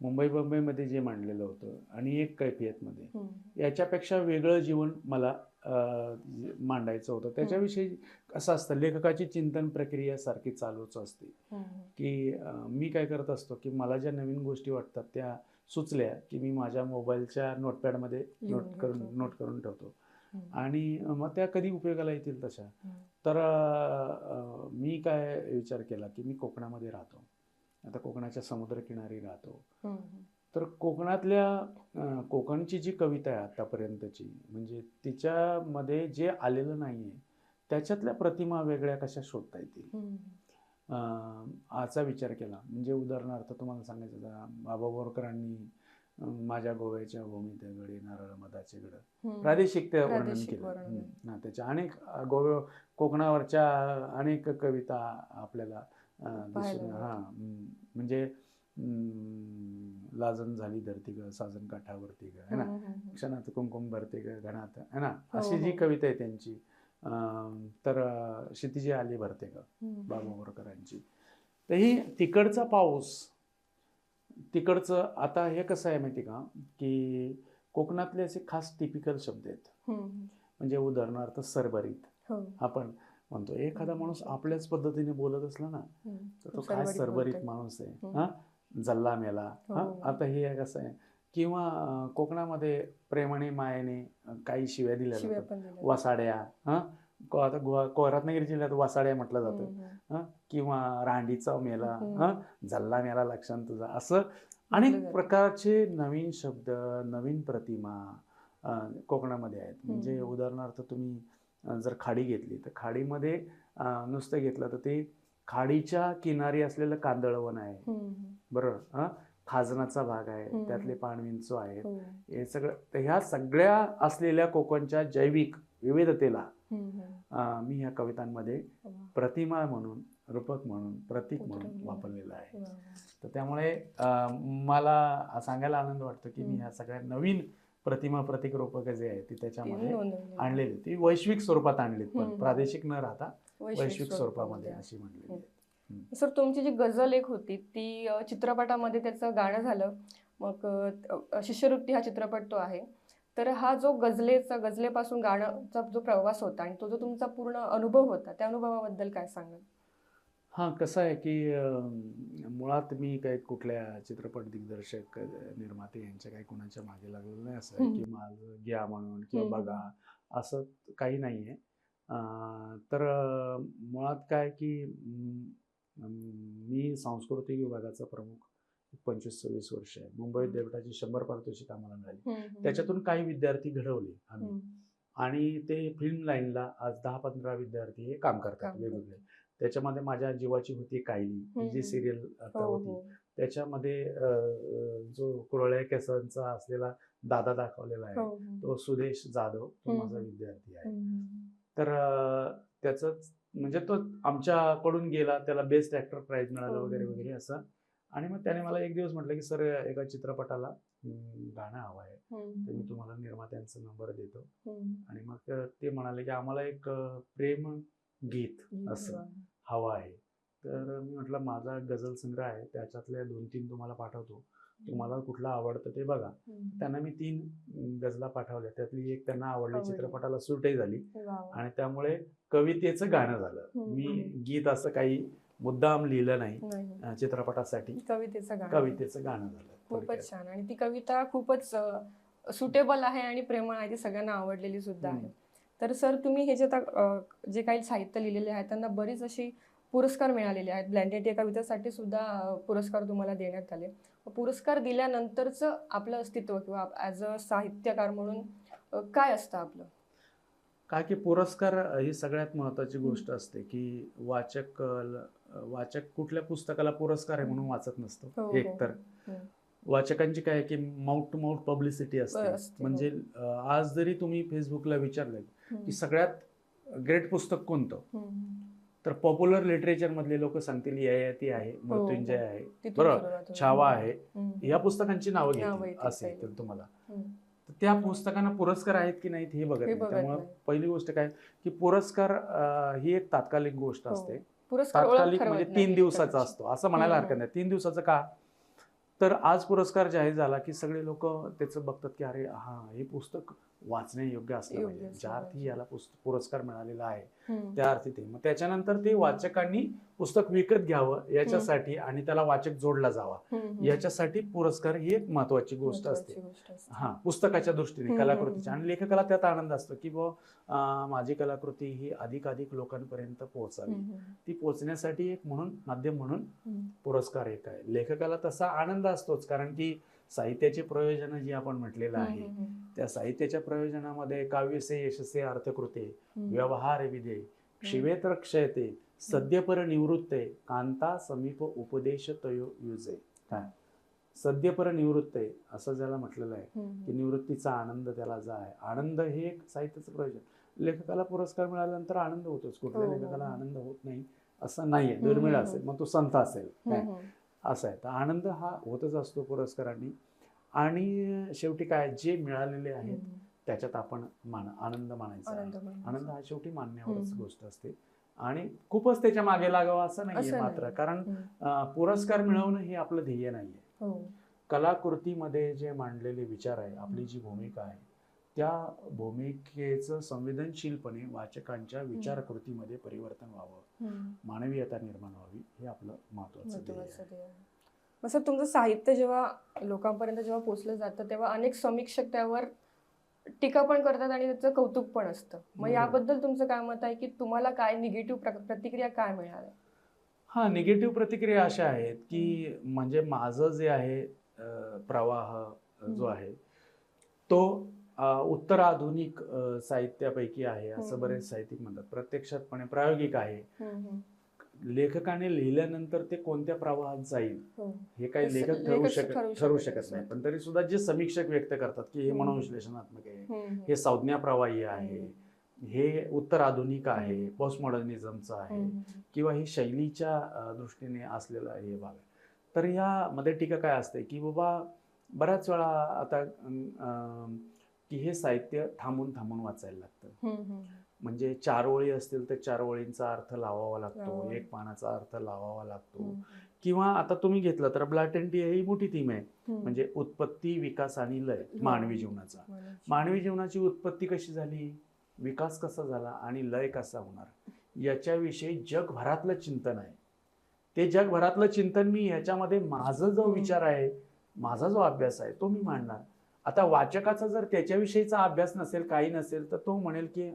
मुंबईमध्ये जे मांडलेलं होतं आणि एक कैफियतमध्ये याच्यापेक्षा वेगळं जीवन मला मांडायचं होतं. त्याच्याविषयी असं असतं, लेखकाची चिंतन प्रक्रिया सारखी चालूच असते. की मी काय करत असतो की मला ज्या नवीन गोष्टी वाटतात त्या सुचल्या की मी माझ्या मोबाईलच्या नोटपॅडमध्ये नोट करून ठेवतो आणि मग त्या कधी उपयोगाला येतील तशा. तर मी काय विचार केला की मी कोकणामध्ये राहतो, आता कोकणाच्या समुद्रकिनारी राहतो. तर कोकणातल्या कोकणची जी कविता आहे आतापर्यंतची, म्हणजे तिच्यामध्ये जे आलेलं नाही आहे त्याच्यातल्या प्रतिमा वेगळ्या कशा शोधता येतील असा विचार केला. म्हणजे उदाहरणार्थ तुम्हाला सांगायचं तर बाबा बोरकरांनी माझ्या गोव्याच्या भूमीत गडे नारळ मधाचे गड प्रादेशिक ते वर्णन केलं. त्याच्या अनेक कोकणावरच्या अनेक कविता आपल्याला दिसून म्हणजे लाजण झाली धरती ग साजन काठावरती ग है ना, क्षणात कुंकुम भरते ग घनात है ना, अशी जी कविता आहे त्यांची. तर क्षितिजे आली भरते ग बाबा बोरकरांची. तर ही तिकडचा पाऊस, तिकडचं आता हे कसं आहे माहिती का की कोकणातले असे खास टिपिकल शब्द आहेत. म्हणजे उदाहरणार्थ सरभरीत आपण म्हणतो, एखादा माणूस आपल्याच पद्धतीने बोलत असला ना तर तो काय सरभरीत माणूस आहे. हा, जल्ला मेला. आता हे कसं आहे, किंवा कोकणामध्ये प्रेमाने मायेने काही शिव्या दिल्या जातात, वसाड्या. आता रत्नागिरी जिल्ह्यात वसाड्या म्हटलं जातं. किंवा रांडीचा मेला, जल्ला मेला लक्षात तुझा, असं अनेक प्रकारचे नवीन शब्द नवीन प्रतिमा कोकणामध्ये आहेत. म्हणजे उदाहरणार्थ तुम्ही जर खाडी घेतली तर खाडीमध्ये नुसतं घेतलं तर ते खाडीच्या किनारी असलेलं कांदळवन आहे, बरोबर. खाजनाचा भाग आहे, त्यातले पाणविंचू आहेत, हे सगळं. तर ह्या सगळ्या असलेल्या कोकणच्या जैविक विविधतेला मी ह्या कवितांमध्ये प्रतिमा म्हणून, रूपक म्हणून, प्रतीक म्हणून वापरलेलं आहे. तर त्यामुळे मला सांगायला आनंद वाटतो की मी ह्या सगळ्या नवीन प्रतिमा प्रतीक रूपक जे आहे ती त्याच्यामध्ये आणलेली, ती वैश्विक स्वरूपात आणलीत, पण प्रादेशिक न राहता वैश्विक स्वरूपामध्ये अशी म्हणलेली. सर, तुमची जी गझल एक होती ती चित्रपटामध्ये त्याचं गाणं झालं, मग शिष्यवृत्ती हा चित्रपट तो आहे. तर हा जो गझलेपासून गाण्याचा जो प्रवास होता आणि तो जो तुमचा पूर्ण अनुभव होता, त्या अनुभवाबद्दल काय सांगाल? हां, कसं आहे की मुळात मी काही कुठल्या चित्रपट दिग्दर्शक निर्माते यांच्या काही कुणाच्या मागे लागलेलं नाही. असं आहे की माझं घ्या म्हणून किंवा बघा असं काही नाही आहे. तर मुळात काय की मी सांस्कृतिक विभागाचा प्रमुख 25-26 वर्ष आहे. मुंबई विद्यापीठाची 100 पारितोषिक आम्हाला मिळाली. त्याच्यातून काही विद्यार्थी घडवले आम्ही आणि ते फिल्म लाईनला आज 10-15 विद्यार्थी हे काम करतात वेगवेगळे. त्याच्यामध्ये माझ्या जीवाची होती कायली, जी सिरियल आता होती, त्याच्यामध्ये जो कुरळ्या केसांचा असलेला दादा दाखवलेला आहे तो सुदेश जाधव, तो माझा विद्यार्थी आहे. तर त्याचं म्हणजे तो आमच्याकडून गेला, त्याला बेस्ट ॲक्टर प्राइज मिळालं वगैरे वगैरे असं. आणि मग त्याने मला एक दिवस म्हटलं की सर, एका चित्रपटाला गाणं हवं आहे, तर मी तुम्हाला निर्मात्यांचा नंबर देतो. आणि मग ते म्हणाले की आम्हाला एक प्रेम गीत असं हवं आहे. तर मी म्हटलं माझा गझल संग्रह आहे, त्याच्यातल्या 2-3 तुम्हाला पाठवतो, तुम्हाला कुठला आवडतं ते बघा. त्यांना मी 3 गझला पाठवल्या, त्यातली एक त्यांना आवडली, चित्रपटाला सूटही झाली आणि त्यामुळे कवितेचं गाणं झालं. मी गीत असं काही मुद्दाम लिहिलं नाही चित्रपटासाठी, कवितेचं गाणं झालं. खूपच छान. आणि ती कविता खूपच सुटेबल आहे आणि प्रेमळ आहे, ती सगळ्यांना आवडलेली सुद्धा आहे. तर सर, तुम्ही हे जे काही साहित्य लिहिलेले आहे त्यांना बरीच अशी पुरस्कार मिळालेले आहेत. ब्लँडेड या कवितेसाठी सुद्धा पुरस्कार तुम्हाला देण्यात आले. पुरस्कार दिल्यानंतरचं आपलं अस्तित्व किंवा ॲज अ साहित्यकार म्हणून काय असतं आपलं? काय की पुरस्कार ही सगळ्यात महत्त्वाची गोष्ट असते की वाचक कुठल्या पुस्तकाला पुरस्कार आहे म्हणून वाचत नसतो. एक तर वाचकांची काय की माउथ टू माउथ पब्लिसिटी असते. म्हणजे आज जरी तुम्ही फेसबुकला विचारलं की सगळ्यात ग्रेट पुस्तक कोणतं, तर पॉप्युलर लिटरेचर मधले लोक सांगतील ययाती आहे, मृत्युंजय आहे, बरोबर, छावा आहे, या पुस्तकांची नावं घेतील असेल तुम्हाला. त्या पुस्तकांना पुरस्कार आहेत की नाहीत हे बघत नाही. त्यामुळे पहिली गोष्ट काय की पुरस्कार ही एक तात्कालिक गोष्ट असते. तात्कालिक म्हणजे 3 दिवसाचा असतो असं म्हणायला हरकत नाही. 3 दिवसाचं का, तर आज पुरस्कार जाहीर झाला की सगळे लोक त्याचं बघतात की अरे हा हे पुस्तक वाचण्यायोग्य असलं योग्य पाहिजे. असलं ज्या अर्थी पाहिजे. याला पुरस्कार मिळालेला आहे हम्म. त्या अर्थी ते. मग त्याच्यानंतर ते वाचकांनी पुस्तक विकत घ्यावं याच्यासाठी आणि त्याला वाचक जोडला जावा हम्म. याच्यासाठी पुरस्कार ही एक महत्वाची गोष्ट असते. महत्त्वाची गोष्ट असते. हा, पुस्तकाच्या दृष्टीने कलाकृतीच्या. आणि लेखकाला त्यात आनंद असतो की माझी कलाकृती ही अधिकाधिक लोकांपर्यंत पोहोचावी. ती पोहोचण्यासाठी एक म्हणून माध्यम म्हणून पुरस्कार एक आहे. लेखकाला तसा आनंद असतोच, कारण की साहित्याचे प्रयोजन जे आपण म्हटलेलं आहे त्या साहित्याच्या प्रयोजनामध्ये काव्यसे यशसे अर्थकृते व्यवहार विधे शिवेत्र क्षयते सद्यपर निवृत्ते कांता समीप उपदेश तयो युजे. काय सद्यपर निवृत्ते असं ज्याला म्हटलेलं आहे की निवृत्तीचा आनंद त्याला जो आहे, आनंद हे एक साहित्याचं प्रयोजन. लेखकाला पुरस्कार मिळाल्यानंतर आनंद होतोच. कुठल्या लेखकाला आनंद होत नाही असं नाहीये. दुर्मिळ असेल, मग तो संत असेल काय असं आहे. तर आनंद हा होतच असतो पुरस्कारांनी. आणि शेवटी काय जे मिळालेले आहेत त्याच्यात आपण आनंद मानायचा. आनंद हा शेवटी मानण्यावरच गोष्ट असते आणि खूपच त्याच्या मागे लागावं असं नाहीये मात्र. कारण पुरस्कार मिळवणं हे आपलं ध्येय नाहीये. कलाकृतीमध्ये जे मांडलेले विचार आहे, आपली जी भूमिका आहे, त्या भूमिकेचं संवेदनशीलपणे वाचकांच्या विचारकृतीमध्ये परिवर्तन व्हावं, मानवीयता निर्माण व्हावी, हे आपलं महत्वाचं ध्येय आहे. मग सर, तुमचं साहित्य जेव्हा लोकांपर्यंत जेव्हा पोहोचलं जातं तेव्हा अनेक समीक्षक त्यावर टीका पण करतात आणि त्याचं कौतुक पण असतं. मग याबद्दल तुमचं काय मत आहे की तुम्हाला काय निगेटिव्ह प्रतिक्रिया काय मिळाल्या? हा, निगेटिव्ह प्रतिक्रिया अशा आहेत की म्हणजे माझं जे आहे प्रवाह जो आहे तो उत्तर आधुनिक साहित्यापैकी आहे असं बरेच साहित्यिक म्हणतात. प्रत्यक्षातपणे प्रायोगिक आहे. लेखकाने लिहिल्यानंतर ते कोणत्या प्रवाहात जाईल हे काही लेखक ठरवू शकत नाही. पण तरी सुद्धा जे समीक्षक व्यक्त करतात की हे मनोविश्लेषणात्मक आहे, हे संज्ञा प्रवाही आहे, हे उत्तर आधुनिक आहे, पोस्ट मॉडर्निझमचं आहे, किंवा हे शैलीच्या दृष्टीने असलेलं हे भाग आहे. तर यामध्ये टीका काय असते की बाबा बऱ्याच वेळा आता की हे साहित्य थांबून थांबून वाचायला लागतं. म्हणजे 4 ओळी असतील तर 4 ओळींचा अर्थ लावावा लागतो, 1 पानाचा अर्थ लावावा लागतो. किंवा आता तुम्ही घेतलं तर ब्लॅक अँड टी ही मोठी थीम आहे. म्हणजे उत्पत्ती, विकास आणि लय मानवी जीवनाचा. मानवी जीवनाची उत्पत्ती कशी झाली, विकास कसा झाला आणि लय कसा होणार याच्याविषयी जगभरातलं चिंतन आहे. ते जगभरातलं चिंतन मी ह्याच्यामध्ये माझा जो विचार आहे, माझा जो अभ्यास आहे तो मी मांडणार. आता वाचकाचा जर त्याच्याविषयीचा अभ्यास नसेल, काही नसेल, तर तो म्हणेल की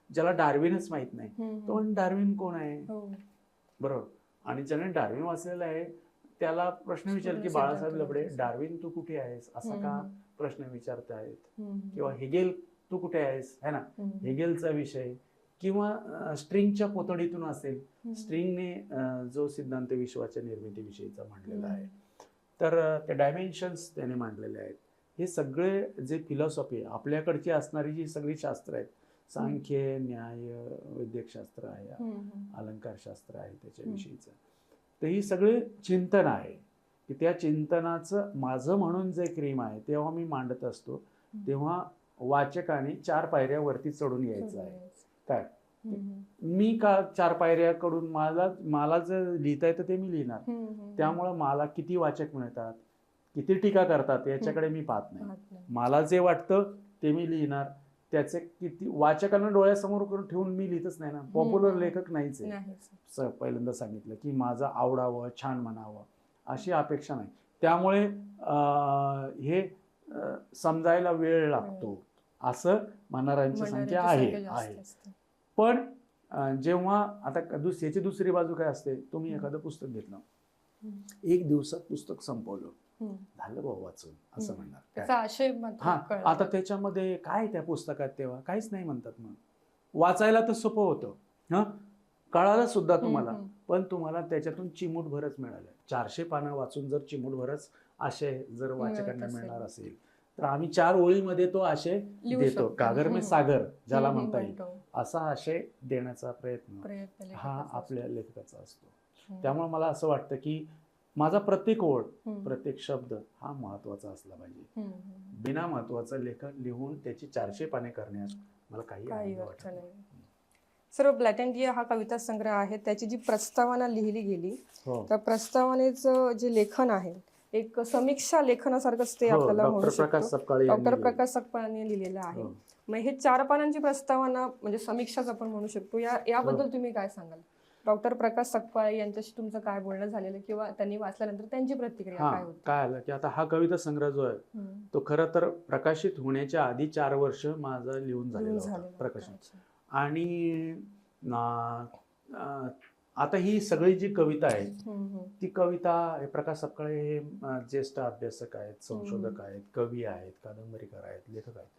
ज्याला डार्विनच माहित नाही तो म्हणेल डार्विन कोण आहे, बरोबर. आणि ज्याने डार्विन वाचलेला आहे त्याला प्रश्न विचार की बाळासाहेब लबडे डार्विन तू कुठे आहेस असा का प्रश्न विचारतायत. किंवा हेगेल तू कुठे आहेस, है ना, हेगेलचा विषय. किंवा स्ट्रिंगच्या पोतडीतून असेल, स्ट्रिंगने जो सिद्धांत विश्वाच्या निर्मितीविषयीचा मांडलेला आहे, तर ते डायमेन्शन्स त्याने मांडलेले आहेत. हे सगळे जे फिलॉसॉफी आपल्याकडची असणारी जी सगळी शास्त्र आहेत, सांख्य, न्याय, वैद्यकशास्त्र आहे, अलंकारशास्त्र आहे त्याच्याविषयीचं, तर ही सगळे चिंतन आहे की त्या चिंतनाचं माझं म्हणून जे क्रीम आहे तेव्हा मी मांडत असतो तेव्हा वाचकाने 4 पायऱ्यावरती चढून यायचं आहे. काय मी का 4 पायऱ्याकडून मला जर लिहिता येतं ते मी लिहिणार. त्यामुळं मला किती वाचक मिळतात, किती टीका करतात याच्याकडे मी पाहत नाही. मला जे वाटतं ते मी लिहिणार. त्याचे किती वाचकांना डोळ्यासमोर करून ठेवून मी लिहितच नाही ना. पॉप्युलर लेखक नाहीच आहे. पहिल्यांदा सांगितलं की माझं आवडावं, छान म्हणावं अशी अपेक्षा नाही. त्यामुळे हे समजायला वेळ लागतो असं म्हणणाऱ्यांची संख्या आहे. पण जेव्हा आता याची दुसरी बाजू काय असते, तुम्ही एखादं पुस्तक घेतलं, 1 दिवसात पुस्तक संपवलं, झालं बाबा वाचून असं म्हणणार. हा, आता त्याच्यामध्ये काय त्या पुस्तकात तेव्हा काहीच नाही म्हणतात. मग वाचायला तर सोपं होतं, कळालं सुद्धा तुम्हाला, पण तुम्हाला त्याच्यातून चिमूटभरच मिळालं. 400 पानं वाचून जर चिमूटभरच आशय जर वाचकांना मिळणार असेल तर आम्ही 4 ओळीमध्ये तो आशय देतो. गागर में सागर ज्याला म्हणता येईल असा आशय देण्याचा प्रयत्न हा आपल्या लेखकाचा असतो. त्यामुळे मला असं वाटतं की माझा प्रत्येक ओळ, प्रत्येक शब्द हा महत्वाचा असला पाहिजे. बिना महत्वाचा लेखन लिहून त्याची 400 पाने करण्यात मला काही अर्थ नाही. सर, ब्लॅक अँड टी हा कविता संग्रह आहे, त्याची जी प्रस्तावना लिहिली गेली, तर प्रस्तावनेचं जे लेखन आहे एक समीक्षा लेखनासारखंच ते हो, आपल्याला म्हणू डॉक्टर प्रकाश शकतो. सपकाळे यांनी डॉक्टर लिहिलं. प्रकाश सकपाळांनी लिहिलेलं आहे. हो. मग हे 4 पानांची प्रस्तावना म्हणजे समीक्षाच आपण म्हणू शकतो. याबद्दल हो. तुम्ही काय सांगाल? डॉक्टर प्रकाश सकपाळे यांच्याशी तुमचं काय बोलणं झालेलं किंवा त्यांनी वाचल्यानंतर त्यांची प्रतिक्रिया हा काय होती? काय आलं की आता हा कविता संग्रह जो आहे तो खरं तर प्रकाशित होण्याच्या आधी 4 वर्ष माझा लिहून झालेला होता प्रकाशन. आणि आता ही सगळी जी कविता आहे ती कविता हे प्रकाश सपकाळे हे ज्येष्ठ अभ्यासक आहेत, संशोधक आहेत, कवी आहेत, कादंबरीकार आहेत, लेखक आहेत.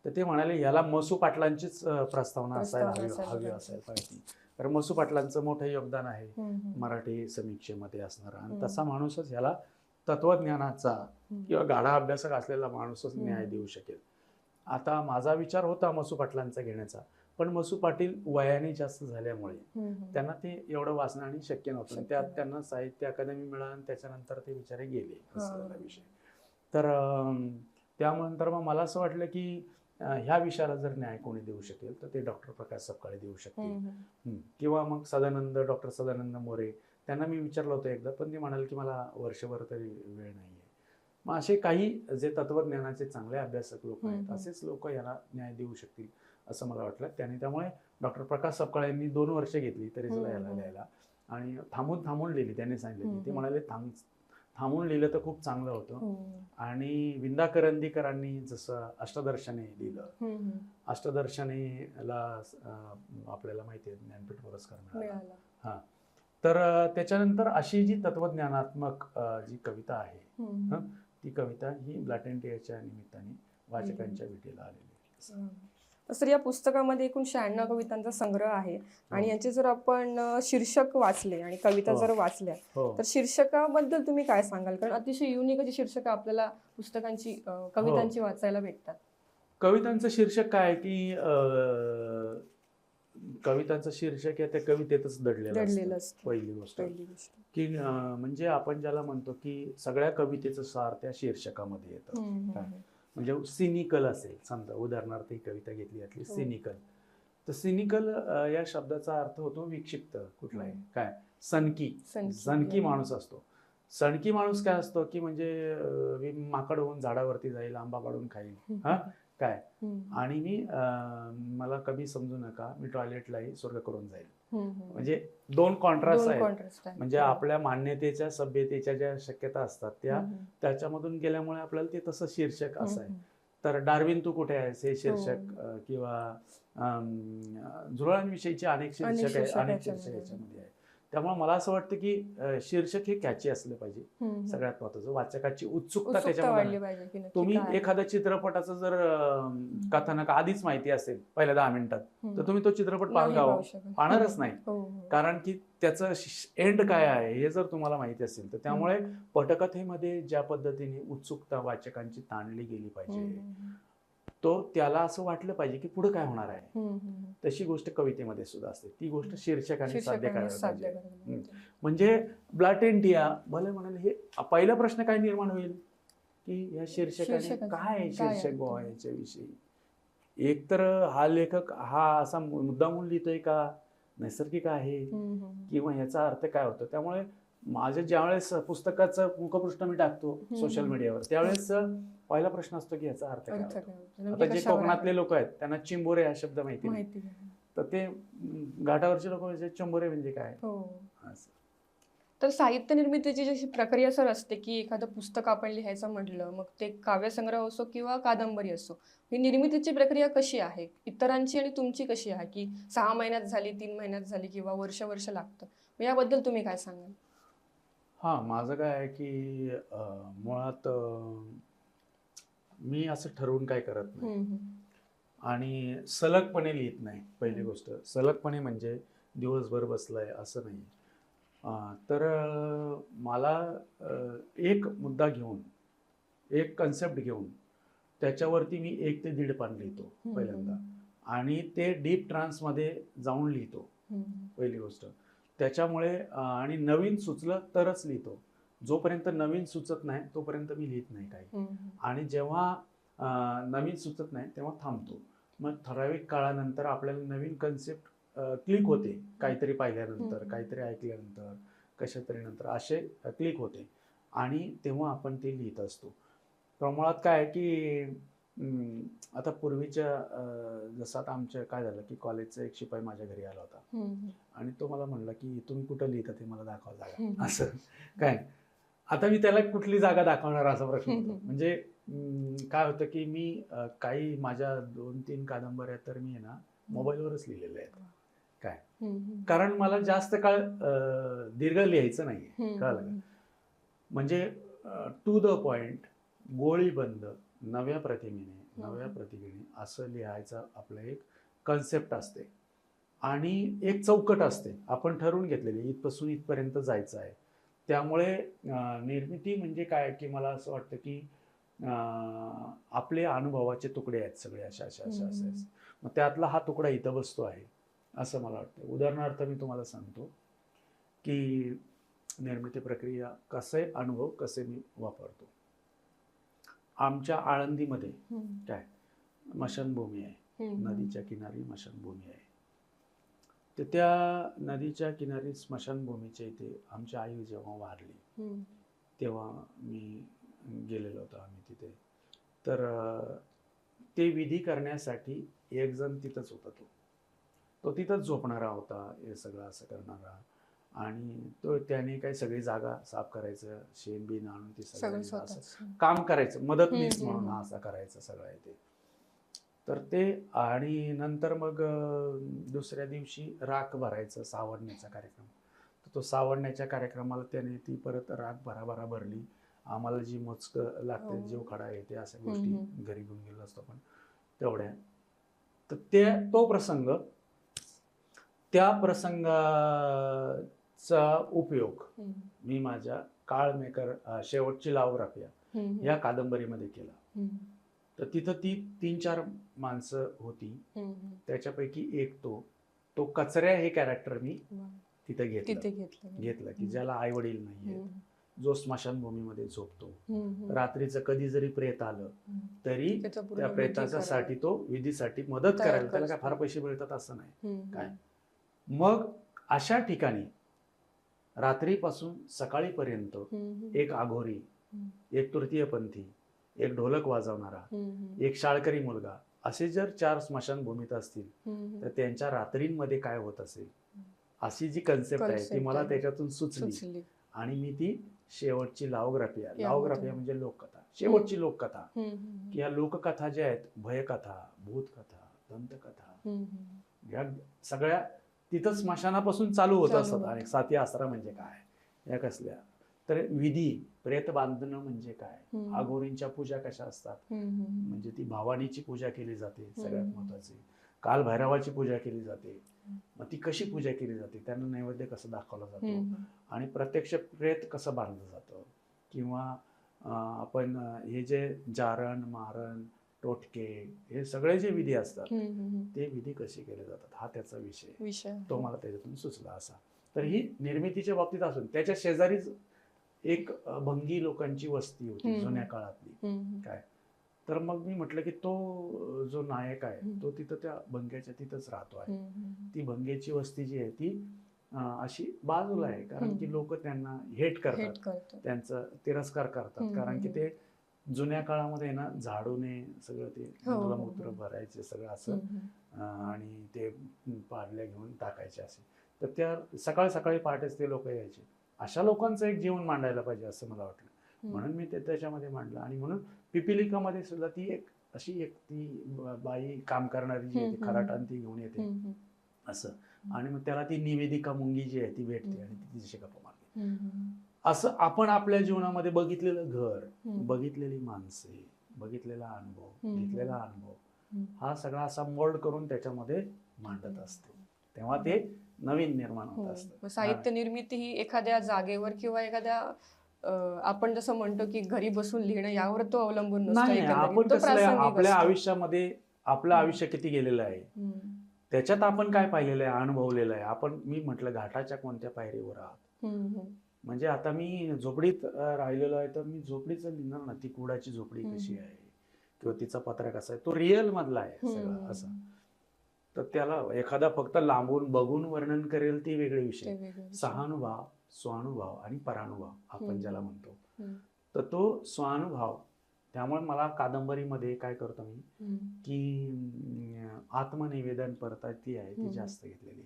तर ते म्हणाले याला मसू पाटलांचीच प्रस्तावना असायला हवी असायला पाहिजे. कारण मसू पाटलांचं मोठं योगदान आहे मराठी समीक्षेमध्ये असणार आणि तसा माणूसच ह्याला तत्वज्ञानाचा किंवा गाढा अभ्यासक असलेला माणूसच न्याय देऊ शकेल. आता माझा विचार होता मसू पाटलांचा घेण्याचा, पण मसू पाटील वयाने जास्त झाल्यामुळे त्यांना ते एवढं वाचणं आणि शक्य नव्हतं. त्यात त्यांना साहित्य अकादमी मिळालं आणि त्याच्यानंतर ते बिचारे गेले असा झाला विषय. तर त्यानंतर मग मला असं वाटलं की ह्या विषयाला जर न्याय कोणी देऊ शकेल तर ते डॉक्टर प्रकाश सपकाळे देऊ शकतील. किंवा मग डॉक्टर सदानंद मोरे त्यांना मी विचारलं होतं एकदा, पण ते म्हणाले की मला वर्षभर तरी वेळ नाहीये. मग असे काही जे तत्वज्ञानाचे चांगले अभ्यासक लोक आहेत असेच लोक याला न्याय देऊ शकतील असं मला वाटलं. त्यामुळे डॉक्टर प्रकाश सपकाळे यांनी 2 वर्ष घेतली तरी याला लिहायला आणि थांबून लिहिली. त्यांनी सांगितलं ते म्हणाले थांबून लिहिलं तर खूप चांगलं होतं. आणि विंदा करंदीकरांनी जसं अष्टदर्शने लिहिलं, अष्टदर्शनेला आपल्याला माहिती आहे ज्ञानपीठ पुरस्कार मिळाला. हा, तर त्याच्यानंतर अशी जी तत्वज्ञानात्मक जी कविता आहे ती कविता ही ब्लॅक अँड डेच्या निमित्ताने वाचकांच्या भेटीला आलेली आहे. तर या पुस्तकामध्ये एकूण 96 कवितांचा संग्रह आहे आणि यांचे जर आपण शीर्षक वाचले आणि कविता जर वाचल्या तर शीर्षकाबद्दल तुम्ही काय सांगाल? कारण अतिशय युनिक अशी शीर्षक आपल्याला पुस्तकांची कवितांची वाचायला भेटतात. कवितांचं शीर्षक काय की कवितांचं शीर्षक आहे त्या कवितेतच दडलेलं असतं. पहिली गोष्ट की म्हणजे आपण ज्याला म्हणतो की सगळ्या कवितेचं सार त्या शीर्षकामध्ये येतं. म्हणजे सिनिकल असेल समजा, उदाहरणार्थ ही कविता घेतली यातली सिनिकल, तर सिनिकल या शब्दाचा अर्थ होतो विक्षिप्त कुठलाही, काय सनकी माणूस असतो. सणकी माणूस काय असतो की म्हणजे माकड होऊन झाडावरती जाईल, आंबा काढून खाईल, काय आणि मला कमी समजू नका, मी टॉयलेटलाही स्वर्ग करून जाईल. म्हणजे 2 कॉन्ट्रास्ट आहेत. म्हणजे आपल्या मान्यतेच्या सभ्यतेच्या ज्या शक्यता असतात त्याच्यामधून गेल्यामुळे आपल्याला ते तसं शीर्षक असं आहे. तर डार्विन तू कुठे आहेस हे शीर्षक, किंवा झुरळांविषयीचे अनेक शीर्षक याच्यामध्ये आहे. त्यामुळे मला असं वाटतं की शीर्षक हे कॅची असलं पाहिजे. सगळ्यात महत्त्वाचं वाचकाची उत्सुकता त्याच्यामध्ये. तुम्ही एखाद्या चित्रपटाचं जर कथानक आधीच माहिती असेल पहिल्या 10 मिनिटात तर तुम्ही तो चित्रपट पाहणारच नाही. कारण की त्याचं एंड काय आहे हे जर तुम्हाला माहिती असेल तर. त्यामुळे पटकथेमध्ये ज्या पद्धतीने उत्सुकता वाचकांची ताणली गेली पाहिजे, तो त्याला असं वाटलं पाहिजे की पुढे काय होणार आहे, तशी गोष्ट कवितेमध्ये सुद्धा असते. ती गोष्ट शीर्षकाने साध्य करायला पाहिजे. म्हणजे ब्लाटेंटिया भले म्हणाल, हे पहिला प्रश्न काय निर्माण होईल की या शीर्षकाने काय शीर्षक बुवा याच्याविषयी. एक तर हा लेखक हा असा मुद्दामून लिहितोय का, नैसर्गिक आहे, किंवा याचा अर्थ काय होतो. त्यामुळे माझ्या ज्यावेळेस पुस्तकाचं मुखपृष्ठ मी टाकतो सोशल मीडियावर त्यावेळेस पहिला प्रश्न असतो की याचा अर्थ काय. आता जे कोकणातले लोक आहेत त्यांना चिंबोरे हा शब्द माहिती नाही, तर ते घाटावरचे लोक म्हणजे चिंबोरे म्हणजे काय. तर साहित्य निर्मितीची जशी प्रक्रिया सर असते की एखादं पुस्तक आपण लिहायचं म्हटलं, मग ते काव्यसंग्रह असो किंवा कादंबरी असो, ही निर्मितीची प्रक्रिया कशी आहे, इतरांची आणि तुमची कशी आहे, की 6 महिन्यात झाली, 3 महिन्यात झाली किंवा वर्ष लागतं, याबद्दल तुम्ही काय सांगाल? माझं काय आहे की मुळात मी असं ठरवून काय करत नाही आणि सलगपणे लिहित नाही. पहिली गोष्ट, सलगपणे म्हणजे दिवसभर बसलाय असं नाही. तर मला एक मुद्दा घेऊन, एक कन्सेप्ट घेऊन त्याच्यावरती मी 1 ते 1.5 पान लिहितो पहिल्यांदा, आणि ते डीप ट्रान्समध्ये जाऊन लिहितो पहिली गोष्ट. त्याच्यामुळे आणि नवीन सुचलं तरच लिहितो. जोपर्यंत नवीन सुचत नाही तोपर्यंत मी लिहित नाही काही. आणि जेव्हा नवीन सुचत नाही तेव्हा थांबतो. मग ठराविक काळानंतर आपल्याला नवीन कन्सेप्ट क्लिक होते, काहीतरी पाहिल्यानंतर, काहीतरी ऐकल्यानंतर, कशा तरी नंतर असे क्लिक होते. आणि तेव्हा आपण ते लिहित असतो. प्रमाणात काय आहे की आता पूर्वीच्या जसं आता आमच्या काय झालं की कॉलेजचा एक शिपाई माझ्या घरी आला होता आणि तो मला म्हणला की तुम्ही कुठं लिहिता ते मला दाखवा जागा. असं काय, आता मी त्याला कुठली जागा दाखवणार असा प्रश्न होता. म्हणजे काय होतं की मी काही माझ्या 2-3 कादंबऱ्या तर मी आहे ना मोबाईलवरच लिहिलेल्या आहेत. काय, कारण मला जास्त काळ दीर्घ लिहायचं नाही, कळलं का? म्हणजे टू द पॉइंट, गोळीबंद, नव्या प्रतिमेने, नव्या प्रतिमेने असं लिहायचं आपलं एक कन्सेप्ट असते आणि एक चौकट असते, आपण ठरवून घेतलेली इथपासून इथपर्यंत जायचं आहे. त्यामुळे निर्मिती म्हणजे काय की मला असं वाटतं की आपले अनुभवाचे तुकडे आहेत सगळे अशा अशा अशा असे. मग त्यातला हा तुकडा इथं बसतो आहे असं मला वाटतं. उदाहरणार्थ मी तुम्हाला सांगतो की निर्मिती प्रक्रिया कसे अनुभव कसे मी वापरतो. आमच्या आळंदीमध्ये काय स्मशानभूमी आहे, नदीच्या किनारी स्मशानभूमी आहे. तर त्या नदीच्या किनारी स्मशानभूमीच्या इथे आमची आई जेव्हा वारली तेव्हा मी गेलेलो होतो आम्ही तिथे. तर ते विधी करण्यासाठी एक जण तिथंच होता, तो तिथंच झोपणारा होता, हे सगळं असं करणारा. आणि तो त्याने काही सगळी जागा साफ करायचं, शेण बिन आणून ती सगळं असं काम करायचं, मदतनीस म्हणून हा असा करायचं सगळं आहे ते. तर ते आणि नंतर मग दुसऱ्या दिवशी राख भरायचं, सावरण्याचा कार्यक्रम. तर तो सावरण्याच्या कार्यक्रमाला त्याने ती परत राख भराभरा भरली. आम्हाला जी मोजकं लागते, जीव खडा येते अशा गोष्टी घरी घेऊन गेलो असतो पण तेवढ्या. तर तो प्रसंग, त्या प्रसंगाचा उपयोग मी माझ्या काळमेकर शेवटची लावग्राफिया या कादंबरीमध्ये केला. तर तिथं ती 3-4 माणसं होती, त्याच्यापैकी एक तो कचऱ्या हे कॅरेक्टर मी तिथे घेतलं की ज्याला आई वडील नाहीये, जो स्मशानभूमीमध्ये झोपतो. रात्रीचं कधी जरी प्रेत आलं तरी त्या प्रेतासाठी तो विधीसाठी मदत करायला, त्याला काय फार पैसे मिळतात असं नाही काय. मग अशा ठिकाणी रात्रीपासून सकाळीपर्यंत एक आघोरी, एक तृतीयपंथी, एक ढोलक वाजवणारा, एक शाळकरी मुलगा, असे जर 4 स्मशानभूमीत असतील तर त्यांच्या रात्रींमध्ये काय होत असेल, अशी जी कन्सेप्ट आहे ती मला त्याच्यातून सुचली. आणि मी ती शेवटची लावग्राफिया म्हणजे लोककथा, शेवटची लोककथा, की या लोककथा ज्या आहेत, भयकथा, भूतकथा, दंतकथा, या सगळ्या तिथं स्मशानापासून चालू होत असतात. आणि साती आसरा म्हणजे काय, या कसल्या, तर विधी, प्रेत बांधणं म्हणजे काय, आघोरींच्या पूजा कशा असतात, म्हणजे ती भवानीची पूजा केली जाते सगळ्यात महत्वाची, कालभैरवाची पूजा केली जाते. मग ती कशी पूजा केली जाते, त्यांना नैवेद्य कसं दाखवला जातो, आणि प्रत्यक्ष प्रेत कसं बांधलं जातं, किंवा आपण हे जे जारण मारण टोटके हे सगळे जे विधी असतात ते विधी कसे केले जातात, हा त्याचा विषय तो मला त्याच्यातून सुचला असा. तर ही निर्मितीच्या बाबतीत असून त्याच्या शेजारीच एक भंगी लोकांची वस्ती होती जुन्या काळातली काय. तर मग मी म्हटलं की तो जो नायक आहे तो तिथं त्या भंग्याच्या तिथंच राहतो आहे. ती भंग्याची वस्ती जी आहे ती अशी बाजूला आहे, कारण की लोक त्यांना हेट करतात, त्यांचा तिरस्कार करतात, कारण की ते जुन्या काळामध्ये ना झाडूने सगळं ते मूत्र भरायचे सगळं असं, आणि ते पाडल्या घेऊन टाकायचे असे. तर त्या सकाळ सकाळी पहाटेच ते लोक यायचे. अशा लोकांचं एक जीवन मांडायला पाहिजे असं मला वाटलं, म्हणून मी ते त्याच्यामध्ये मांडलं. आणि म्हणून पिपिलिकामध्ये सुद्धा ती एक अशी एक ती बाई काम करणारी जी आहे, खराटान ती घेऊन येते असं, आणि मग त्याला ती निवेदिका मुंगी जी आहे ती भेटते आणि ती तिच्याशी गप्पा मारते. असं आपण आपल्या जीवनामध्ये बघितलेलं घर, बघितलेली माणसे, बघितलेला अनुभव, घेतलेला अनुभव, हा सगळा असा मोल्ड करून त्याच्यामध्ये मांडत असतो, तेव्हा ते नवीन निर्माण होत असतं. साहित्य निर्मिती ही एखाद्या जागेवर किंवा एखाद्या आपण जसं म्हणतो की घरी बसून लिहिणं यावर तो अवलंबून नाही. आपण कसं आपल्या आयुष्यामध्ये आपलं आयुष्य किती गेलेलं आहे, त्याच्यात आपण काय पाहिलेलं आहे, अनुभवलेलं आहे. आपण मी म्हटलं घाटाच्या कोणत्या पायरीवर आहात, म्हणजे आता मी झोपडीत राहिलेलो आहे तर मी झोपडीचं लिहिणार ना, ती कुडाची झोपडी कशी आहे किंवा तिचा पत्रा कसा आहे, तो रिअल मधला आहे सगळं असं. तर त्याला एखादा फक्त लांबून बघून वर्णन करेल ती वेगळे विषय. सहानुभाव, स्वानुभव आणि परानुभव आपण ज्याला म्हणतो, तर तो स्वानुभव. त्यामुळे मला कादंबरीमध्ये काय करतो मी की आत्मनिवेदन परताची आहे ती जास्त घेतलेली,